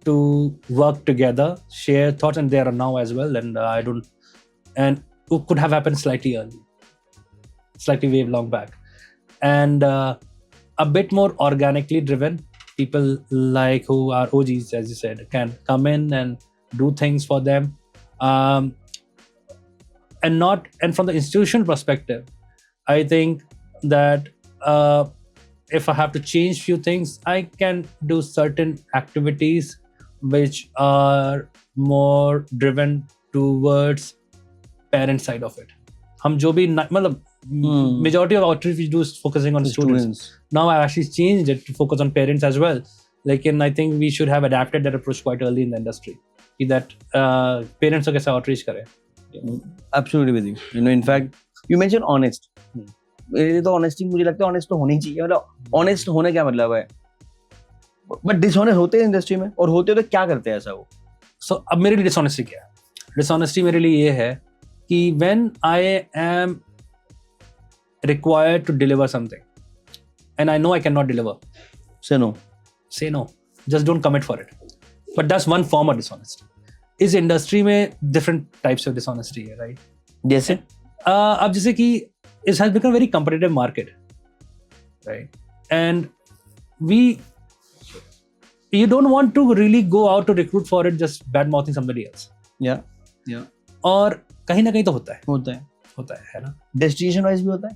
to work together, share thoughts, and there are now as well. And and it could have happened slightly early, slightly way long back, and a bit more organically driven. People like who are OGs, as you said, can come in and do things for them, and from the institution perspective, I think that if I have to change few things, I can do certain activities which are more driven towards parent side of it. हम जो भी मतलब majority of outreach we do is focusing on students. Now I've actually changed it to focus on parents as well. Like, and I think we should have adapted that approach quite early in the industry. That parents को कैसे outreach करें. Absolutely with you. You know, in fact, you mentioned honest. मेरे तो honesty मुझे लगता है honest तो होनी चाहिए. मतलब honest होने क्या मतलब है? But dishonest होते हैं इंडस्ट्री में, और होते तो क्या करते हैं ऐसा वो? So अब मेरे लिए dishonesty क्या है? Dishonesty मेरे लिए ये है कि when I am required to deliver something and I know I cannot deliver, Say no. Say no. Just don't commit for it. But that's one form of dishonesty. इस इंडस्ट्री में different types of dishonesty है, right? जैसे अब जैसे कि it has become a very competitive market, right? And you don't want to really go out to recruit for it just bad mouthing somebody else. Yeah. और कहीं ना कहीं तो होता है ना? Destination wise भी होता है.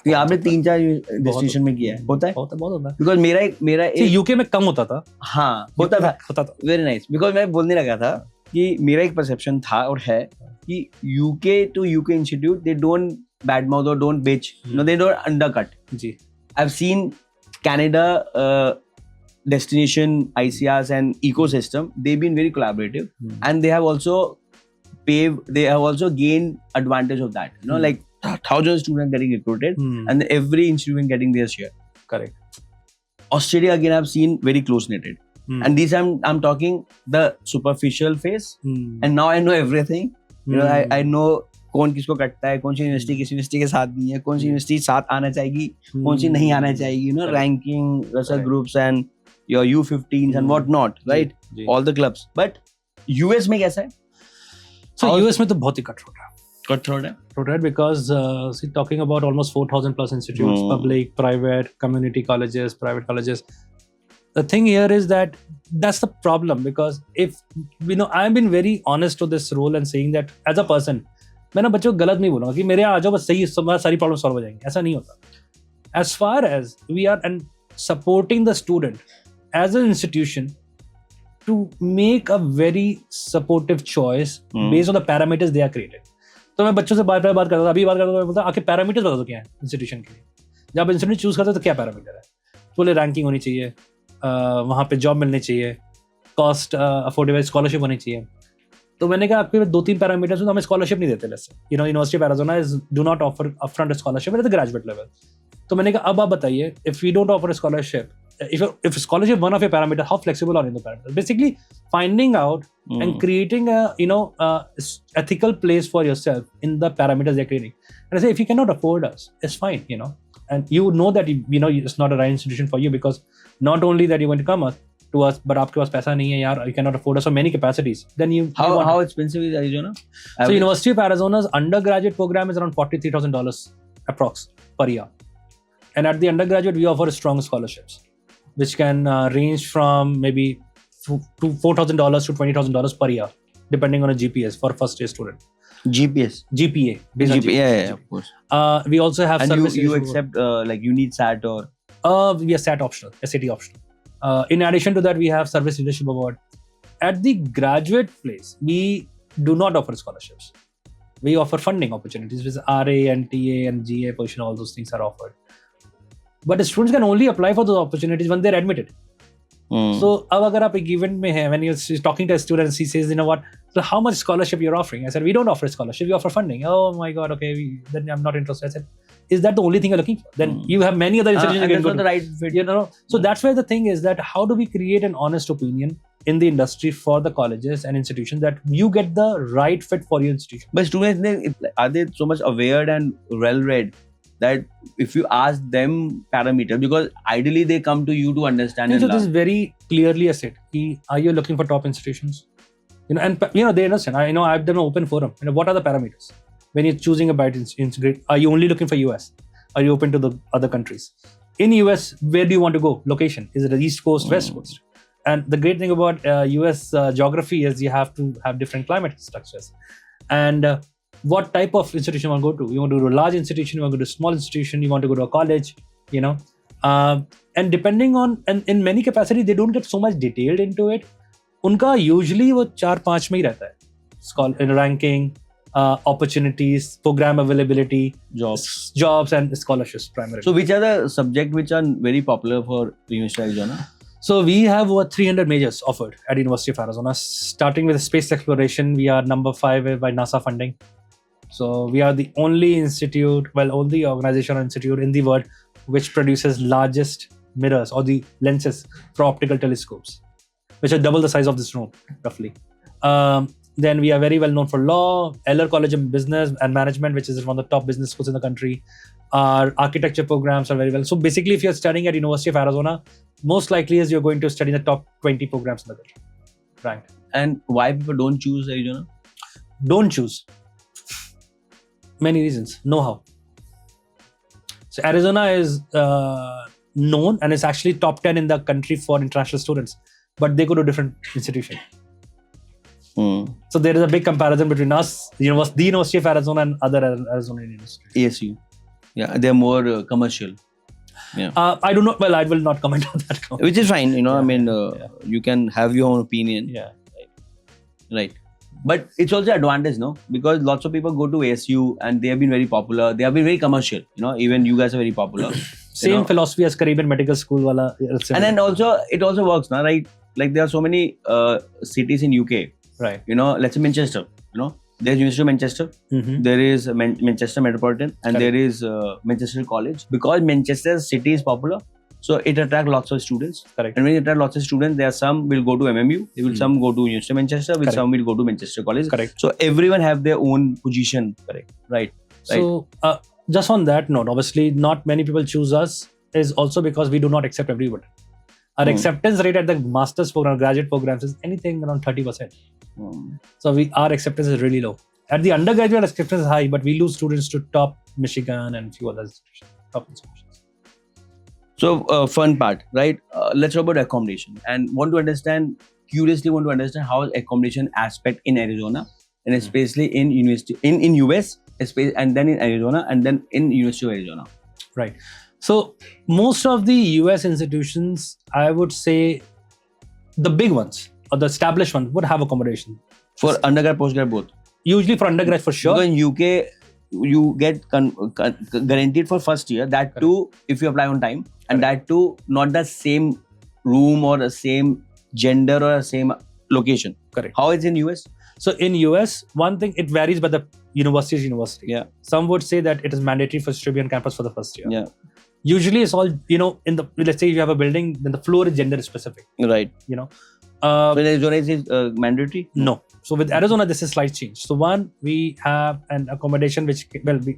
कि आपने 3-4 डेस्टिनेशन में किया है. होता है. बहुत होता है. Because मेरा एक यूके में कम होता था. हाँ, होता था. Very nice. Because मैं बोलने लगा था कि मेरा एक परसेप्शन था और है कि UK to UK institute they don't badmouth or don't bitch. No, they don't undercut. Ji. I've seen Canada destination ICRs and ecosystem. They've been very collaborative and they have also gained advantage of that. You know, like thousands of students getting recruited and every institution getting their share. Correct. Australia again I've seen very close knitted. And these I'm talking the superficial face and now I know everything. You know, I know कौन किसको कटता है, कौन सी university किस university के साथ नहीं है, कौन सी यूनिवर्सिटी साथ आना चाहेगी, कौन सी नहीं आना चाहेगी, you know, ranking, Russell groups and your U15s and what not, right? All the clubs. But US में कैसा है? So US में तो बहुत ही cutthroat है. Cutthroat because talking about almost 4,000 plus institutes, public, private, community colleges, private colleges. The thing here is that that's the problem because if I've been very honest to this role and saying that as a person, मैं ना बच्चों को गलत नहीं बोलूँगा कि मेरे यहाँ आ जाओ बस सही सारी प्रॉब्लम सॉल्व हो जाएंगी. ऐसा नहीं होता. As far as we are and supporting the student as an institution to make a very supportive choice based on the parameters they are created. तो मैं बच्चों से बात करता था, अभी बात करता था, बोलता आखिर पैरामीटर्स बता दो क्या है इंस्टीट्यूशन के लिए. जब आप इंस्टीट्यूट चूज करते हो तो क्या पैरामीटर है? बोले रैंकिंग होनी चाहिए, वहाँ पे जॉब मिलनी चाहिए, कॉस्ट अफोर्डेबल स्कॉलरशिप होनी चाहिए. तो मैंने कहा आपके 2-3 पैरामीटर्स तो हमें स्कॉलरशिप नहीं देते. Let's say university of Arizona is do not offer upfront scholarship at the graduate level. तो मैंने कहा अब आप बताइए if we don't offer scholarship, if scholarship one of your parameters, how flexible are in the parameters? Basically finding out and creating a ethical place for yourself in the parameters they're creating. And I say if you cannot afford us, it's fine, and you know that it's not a right institution for you because not only that you're going to come to us, but आपके पास पैसा नहीं है यार, you cannot afford us for many capacities. Then how expensive is Arizona? So University of Arizona's undergraduate program is around $43,000 approx per year, and at the undergraduate we offer strong scholarships which can range from maybe $4,000 to $20,000 per year, depending on a GPS for first year student. GPA. Yeah, of course. We also have and service. You accept like you need SAT or? We are SAT optional, SAT optional. In addition to that, we have service leadership award. At the graduate place, we do not offer scholarships. We offer funding opportunities, which is RA and TA and GA position. All those things are offered. But the students can only apply for those opportunities when they're admitted. So, अब अगर आप एक event में हैं, when you're talking to a student, he says, so how much scholarship you're offering? I said, we don't offer scholarship, we offer funding. Oh my God, okay, then I'm not interested. I said, is that the only thing you're looking for? Then you have many other institutions you can go to. The right fit. So that's where the thing is that how do we create an honest opinion in the industry for the colleges and institutions that you get the right fit for your institution? But students, are they so much aware and well-read that if you ask them parameters, because ideally they come to you to understand and so learn. This is very clearly a set. Are you looking for top institutions? And they understand. I've done an open forum. What are the parameters when you're choosing a bite institute? Are you only looking for US? Are you open to the other countries? In US, where do you want to go? Location. Is it the East Coast, West Coast? And the great thing about US geography is you have to have different climate structures. And what type of institution you want to go to? You want to go to a large institution, you want to go to a small institution, you want to go to a college, and depending on, and in many capacities, they don't get so much detailed into it. उनका usually वो 4-5 में ही रहता है. In ranking, opportunities, program availability, jobs and scholarships primarily. So which are the subjects which are very popular for University of Arizona? So we have over 300 majors offered at University of Arizona. Starting with space exploration, we are number 5 by NASA funding. So we are the only only organization or institute in the world which produces largest mirrors or the lenses for optical telescopes, which are double the size of this room, roughly. Then we are very well known for law. Eller College of Business and Management, which is one of the top business schools in the country. Our architecture programs are very well. So basically, if you're studying at University of Arizona, most likely is you're going to study in the top 20 programs in the country. Right. And why people don't choose Arizona? Don't choose. Many reasons. Know-how. So Arizona is known and it's actually top 10 in the country for international students, but they go to different institutions. So there is a big comparison between us, the University of Arizona, and other Arizona universities. ASU. Yeah, they're more commercial. Yeah. I do not. Well, I will not comment on that. Which is fine. You can have your own opinion. Yeah. Right. But it's also advantage, no? Because lots of people go to ASU and they have been very popular. They have been very commercial. Even you guys are very popular. Same philosophy as Caribbean Medical School wala. And then also it also works, na, right? Like there are so many cities in UK. Right. Let's say Manchester. There's University of Manchester. There is Manchester Metropolitan, and Correct. there is Manchester College. Because Manchester city is popular, so it attracts lots of students. Correct. And when it attracts lots of students, there are some will go to MMU, there will some go to University of Manchester, Correct. some will go to Manchester College. Correct. So everyone have their own position. Correct. Right. So just on that note, obviously not many people choose us is also because we do not accept everyone. Our acceptance rate at the master's program, graduate programs is anything around 30%. So our acceptance is really low. At the undergraduate, acceptance is high, but we lose students to top Michigan and few other institutions, top institutions. So fun part, right? Let's talk about accommodation and curiously want to understand how is accommodation aspect in Arizona and especially in university in US, and then in Arizona and then in University of Arizona. Right. So most of the US institutions, I would say the big ones or the established ones would have accommodation. For undergrad, postgrad, both. Usually for undergrad for sure. Because in UK, you get guaranteed for first year. That Correct. too, if you apply on time. And that too, not the same room or the same gender or the same location. Correct. How is in US? So in US, one thing, it varies by the university. Yeah. Some would say that it is mandatory for us to be on campus for the first year. Yeah. Usually it's all, let's say you have a building, then the floor is gender specific. Right. So in Arizona, is it mandatory? No. So with Arizona, this is slight change. So one, we have an accommodation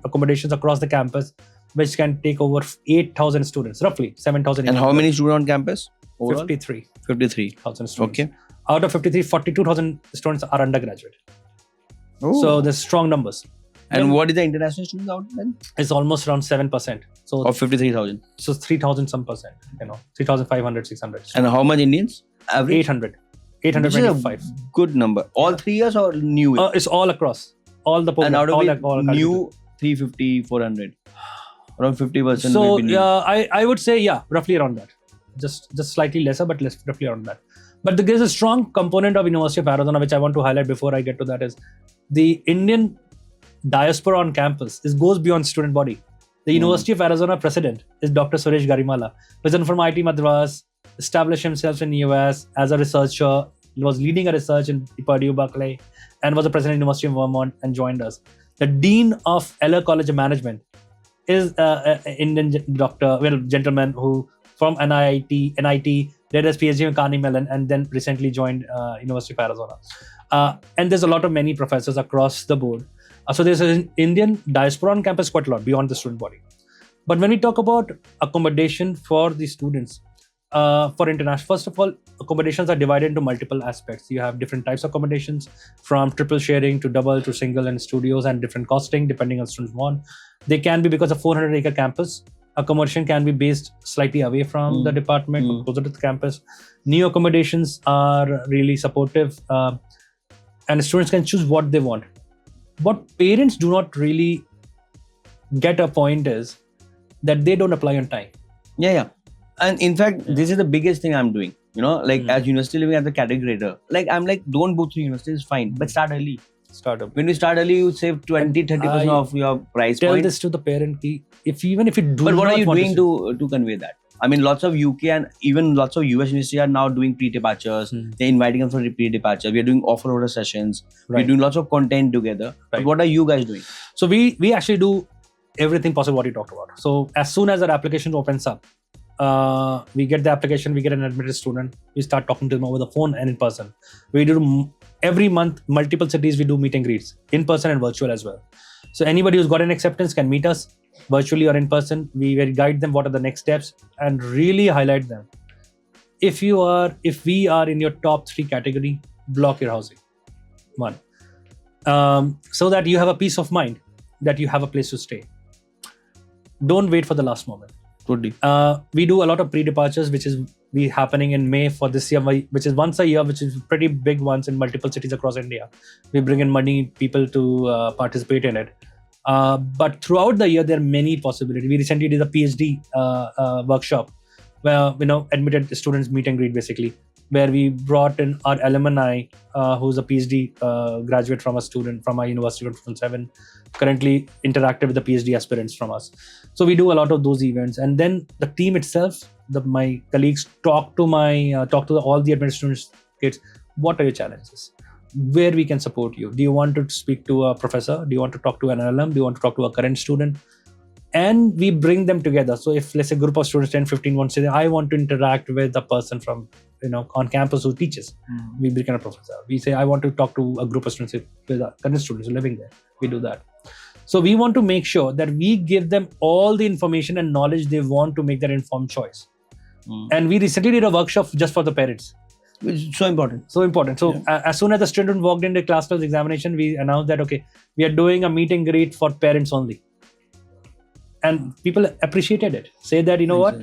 accommodations across the campus, which can take over 8,000 students, roughly 7,000. And how many students on campus? Overall? 53,000 students. Okay. Out of 53, 42,000 students are undergraduate. Oh. So there's strong numbers. And what is the international students out then? It's almost around 7%. So Of 53,000. So 3,000 some percent, 3,500, 600. And how much Indians? Average? 800. Which is 825. a good number. All 3 years or new year? It's all across. All the programs. And out of all it, new 350, 400. Around 50%. So maybe new. I would say, roughly around that. Just slightly lesser, but roughly around that. But there's a strong component of University of Arizona, which I want to highlight before I get to that, is the Indian diaspora on campus. This goes beyond student body. The University of Arizona president is Dr. Suresh Garimala, who is from IT Madras, established himself in the US as a researcher. He was leading a research in Purdue, Berkeley, and was the president of the University of Vermont and joined us. The dean of Eller College of Management is an Indian gentleman who from NIT, did his PhD in Carnegie Mellon, and then recently joined University of Arizona. And there's a lot of many professors across the board. So there's an Indian diaspora on campus quite a lot beyond the student body. But when we talk about accommodation for the students, for international, first of all, accommodations are divided into multiple aspects. You have different types of accommodations, from triple sharing to double to single and studios, and different costing depending on students want. They can be, because of 400-acre campus, accommodation can be based slightly away from the department, or closer to the campus. New accommodations are really supportive, and students can choose what they want. What parents do not really get a point is that they don't apply on time. Yeah. And in fact, this is the biggest thing I'm doing. As university living as a category, I'm like, don't book through university, is fine, but start early. When you start early, you save 20-30% of your price Tell point. this to the parent, even if you do. But what not are you want doing to convey that? I mean, lots of UK and even lots of US universities are now doing pre-departures. They're inviting them for pre-departure. We are doing offer order sessions. Right. We're doing lots of content together. Right. But what are you guys doing? So we actually do everything possible what you talked about. So as soon as our application opens up, we get the application, we get an admitted student, we start talking to them over the phone and in person. We do every month, multiple cities, we do meet and greets, in person and virtual as well. So anybody who's got an acceptance can meet us virtually or in person. We will guide them what are the next steps and really highlight them. If we are in your top 3 category, block your housing. One, so that you have a peace of mind that you have a place to stay. Don't wait for the last moment. Totally. We do a lot of pre-departures, which is happening in May for this year, which is once a year, which is pretty big ones in multiple cities across India. We bring in money people to participate in it. But throughout the year, there are many possibilities. We recently did a PhD workshop where, admitted students meet and greet basically, where we brought in our alumni, who's a PhD graduate from our university 2007, currently interacted with the PhD aspirants from us. So we do a lot of those events, and then the team itself, my colleagues talk to all the admitted students, kids. What are your challenges? Where we can support you? Do you want to speak to a professor? Do you want to talk to an alum? Do you want to talk to a current student? And we bring them together. So if, let's say, a group of students, 10, 15, want to say, I want to interact with a person from, on campus who teaches. We bring in a professor. We say, I want to talk to a group of students with current students who are living there. We do that. So we want to make sure that we give them all the information and knowledge they want to make their informed choice. And we recently did a workshop just for the parents. Which is so important. So important. So as soon as the student walked into class 12 examination, we announced that, okay, we are doing a meet and greet for parents only. And people appreciated it. Say that, what?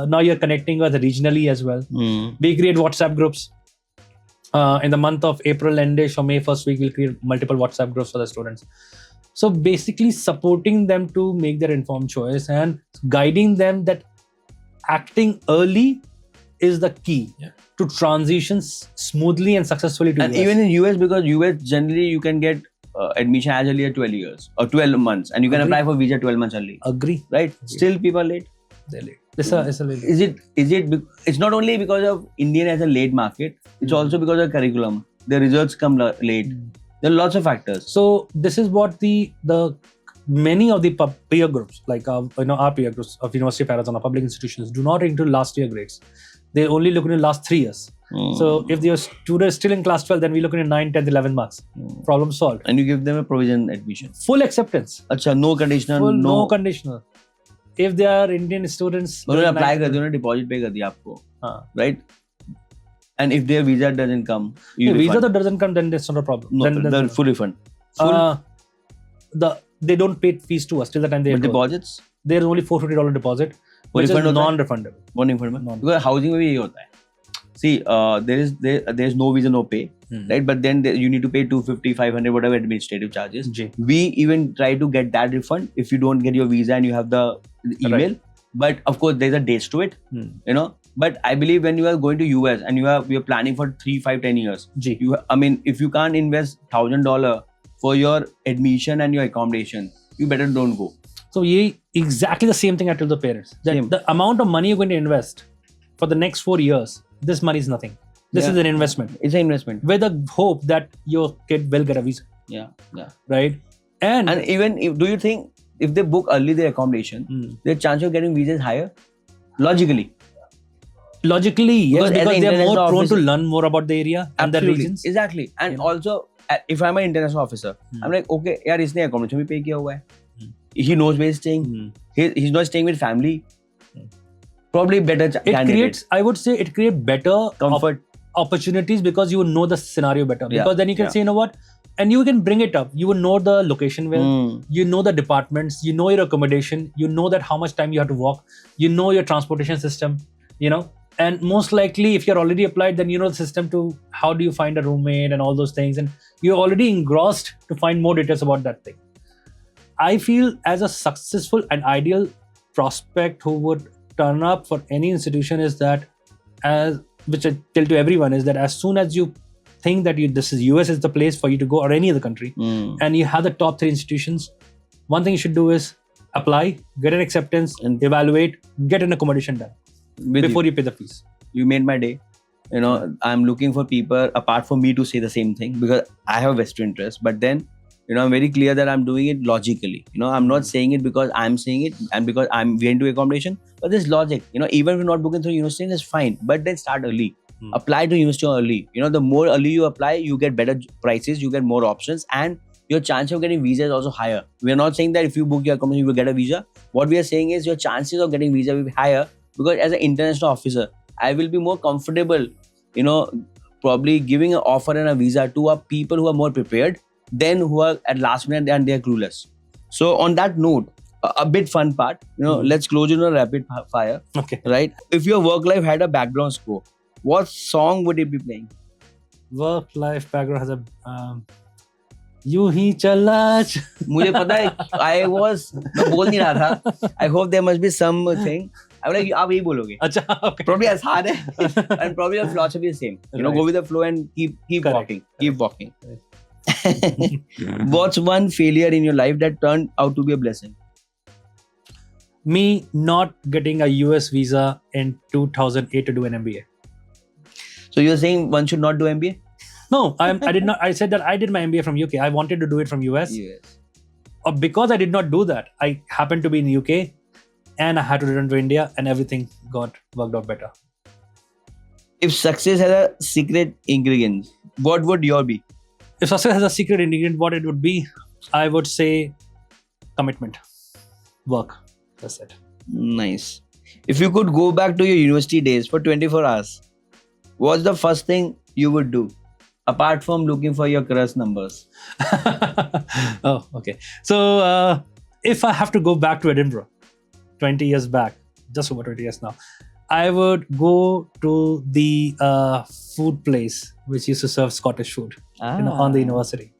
Now you're connecting us regionally as well. We create WhatsApp groups. In the month of April endish or May first week, we'll create multiple WhatsApp groups for the students. So basically supporting them to make their informed choice and guiding them that acting early is the key to transitions smoothly and successfully to And US. even in US, because US generally you can get admission as early as 12 years or 12 months, and you can apply for visa 12 months early. Agree. Right? Still people are late. They're late. It's a late. It's not only because of Indian as a late market, it's also because of curriculum. The results come late. There are lots of factors. So this is what the many of the peer groups, like our peer groups of University of Arizona, public institutions, do not include last year grades. They only look into last 3 years. So if your student is still in class 12, then we look into 9, 10th, 11 marks. Problem solved. And you give them a provision admission. Full acceptance. Acha, no conditional. No conditional. If they are Indian students, उन्होंने apply कर दिया, deposit pay कर दिया आपको, right? And if their visa doesn't come, visa that doesn't come, then that's not a problem. No, then full refund. They don't pay fees to us till the time they. But deposits? There is only $450 deposit, which is non-refundable. Non-refundable. Because housing में भी यही होता है. See, there is no visa, no pay, right? But then you need to pay $250, $500, whatever administrative charges. We even try to get that refund if you don't get your visa and you have the email. Right. But of course, there's a dates to it, But I believe when you are going to US and you're planning for 3, 5, 10 years, if you can't invest $1,000 for your admission and your accommodation, you better don't go. So exactly the same thing I tell the parents. That the amount of money you're going to invest for the next 4 years, this money is nothing. This is an investment. It's an investment. With the hope that your kid will get a visa. Yeah. Right? And even do you think if they book early their accommodation, their chance of getting visa is higher? Logically, yes, because they're more prone to learn more about the area and the regions. Exactly. And also, if I'm an international officer, I'm like, okay, yaar, isne accommodation bhi pay kiya hua hai. He knows where he's staying. He's not staying with family. Probably better it creates better comfort opportunities because you know the scenario better. Because then you can say, you know what, and you can bring it up. You will know the location well. You know the departments. You know your accommodation. You know that how much time you have to walk. You know your transportation system. And most likely, if you're already applied, then you know the system to how do you find a roommate and all those things. And you're already engrossed to find more details about that thing. I feel as a successful and ideal prospect who would turn up for any institution is that, which I tell to everyone, is that as soon as you think that US is the place for you to go, or any other country, and you have the top 3 institutions, one thing you should do is apply, get an acceptance, and evaluate, get an accommodation done before you pay the fees. You made my day. I'm looking for people apart from me to say the same thing because I have a vested interest. But then, I'm very clear that I'm doing it logically. I'm not saying it because I'm saying it and because I'm going to accommodation. But there's logic. Even if you're not booking through university, that's fine. But then start early. Apply to university early. The more early you apply, you get better prices, you get more options, and your chance of getting visa is also higher. We are not saying that if you book your accommodation, you will get a visa. What we are saying is your chances of getting visa will be higher, because as an international officer, I will be more comfortable, probably giving an offer and a visa to people who are more prepared than who are at last minute and they are clueless. So on that note, a bit fun part, let's close in a rapid fire. Okay. Right? If your work life had a background score, what song would it be playing? Work life background has a यूं ही चला मुझे पता है मैं बोल नहीं रहा था. I hope there must be something. I was like, आप यही बोलोगे. अच्छा, okay. Probably as hard and probably your philosophy is the same. Go with the flow and keep walking. Keep walking. What's one failure in your life that turned out to be a blessing? Me not getting a US visa in 2008 to do an MBA. So you're saying one should not do MBA? No, I did not. I said that I did my MBA from UK. I wanted to do it from US. Because I did not do that, I happened to be in UK and I had to return to India and everything got worked out better. If success has a secret ingredient, what would your be? If success has a secret ingredient, what it would be, I would say commitment, work. That's it. Nice. If you could go back to your university days for 24 hours, what's the first thing you would do? Apart from looking for your crush numbers. Oh, okay. So, if I have to go back to Edinburgh, 20 years back, just over 20 years now, I would go to the food place which used to serve Scottish food on the university.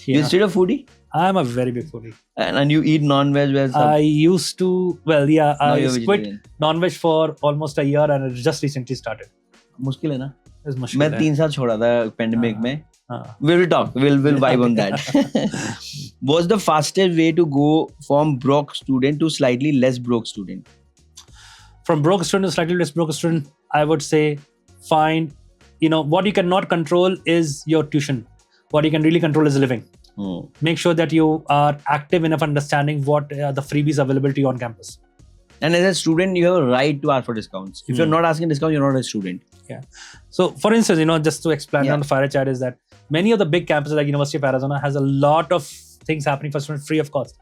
You're still a foodie? I'm a very big foodie. And you eat non-veg? I used to, I quit non-veg for almost a year and it just recently started. मुश्किल है ना? मैं 3 साल छोड़ा था pandemic में. We'll talk. We'll vibe on that. What's the fastest way to go from broke student to slightly less broke student? From broke student to slightly less broke student, I would say find, what you cannot control is your tuition. What you can really control is living. Make sure that you are active enough understanding what the freebies available to you on campus. And as a student, you have a right to ask for discounts. If you're not asking discounts, you're not a student. Yeah. So, for instance, just to explain on the Fire Chat is that many of the big campuses like University of Arizona has a lot of things happening for students free of cost.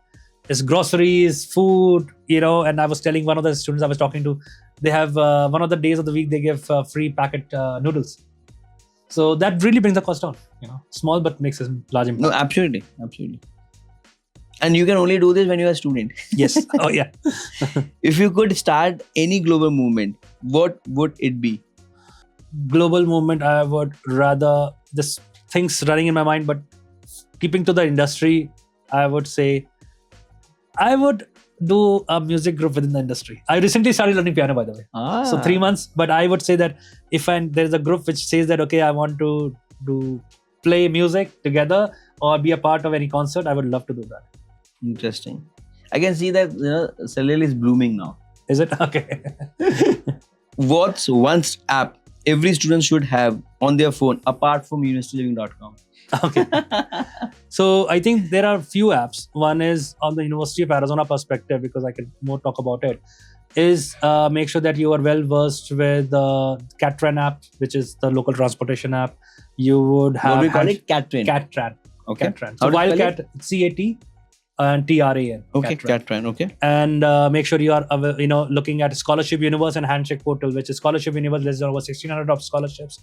There's groceries, food, and I was telling one of the students I was talking to, they have one of the days of the week, they give free packet noodles. So that really brings the cost down, small, but makes a large impact. No, absolutely. And you can only do this when you're a student. Yes. Oh, yeah. If you could start any global movement, what would it be? Global movement, I would rather just things running in my mind, but keeping to the industry, I would say I would do a music group within the industry. I recently started learning piano, by the way. So 3 months, but I would say that if there's a group which says that, okay, I want to play music together or be a part of any concert, I would love to do that. Interesting. I can see that Salil is blooming now. Is it? Okay. What's one app every student should have on their phone apart from universityliving.com? Okay. So I think there are few apps. One is on the University of Arizona perspective, because I can more talk about it, is make sure that you are well versed with the CATRAN app, which is the local transportation app. You would have... What do we call it? CATRAN. CATRAN. Okay. CATRAN. So Wildcat, CAT and TRAN. Okay, CATRAN. Okay. And make sure you are looking at Scholarship Universe and Handshake Portal, which is Scholarship Universe lists down over 1,600 of scholarships,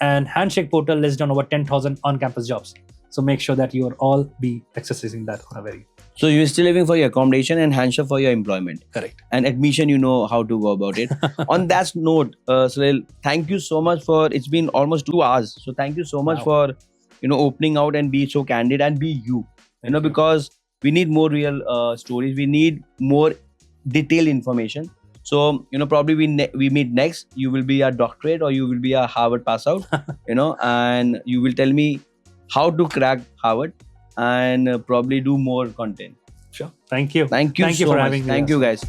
and Handshake Portal lists down over 10,000 on-campus jobs. So make sure that you are all be accessing that on a very... So you're still living for your accommodation and Handshake for your employment. Correct. And admission, you know how to go about it. On that note, Salil, thank you so much it's been almost 2 hours. So thank you so much for, opening out and be so candid and be you. Because we need more real stories. We need more detailed information. So, probably we meet next. You will be a doctorate or you will be a Harvard pass out, and you will tell me how to crack Harvard and probably do more content. Sure. Thank you. Thank you so for much. having me. Thank you, guys.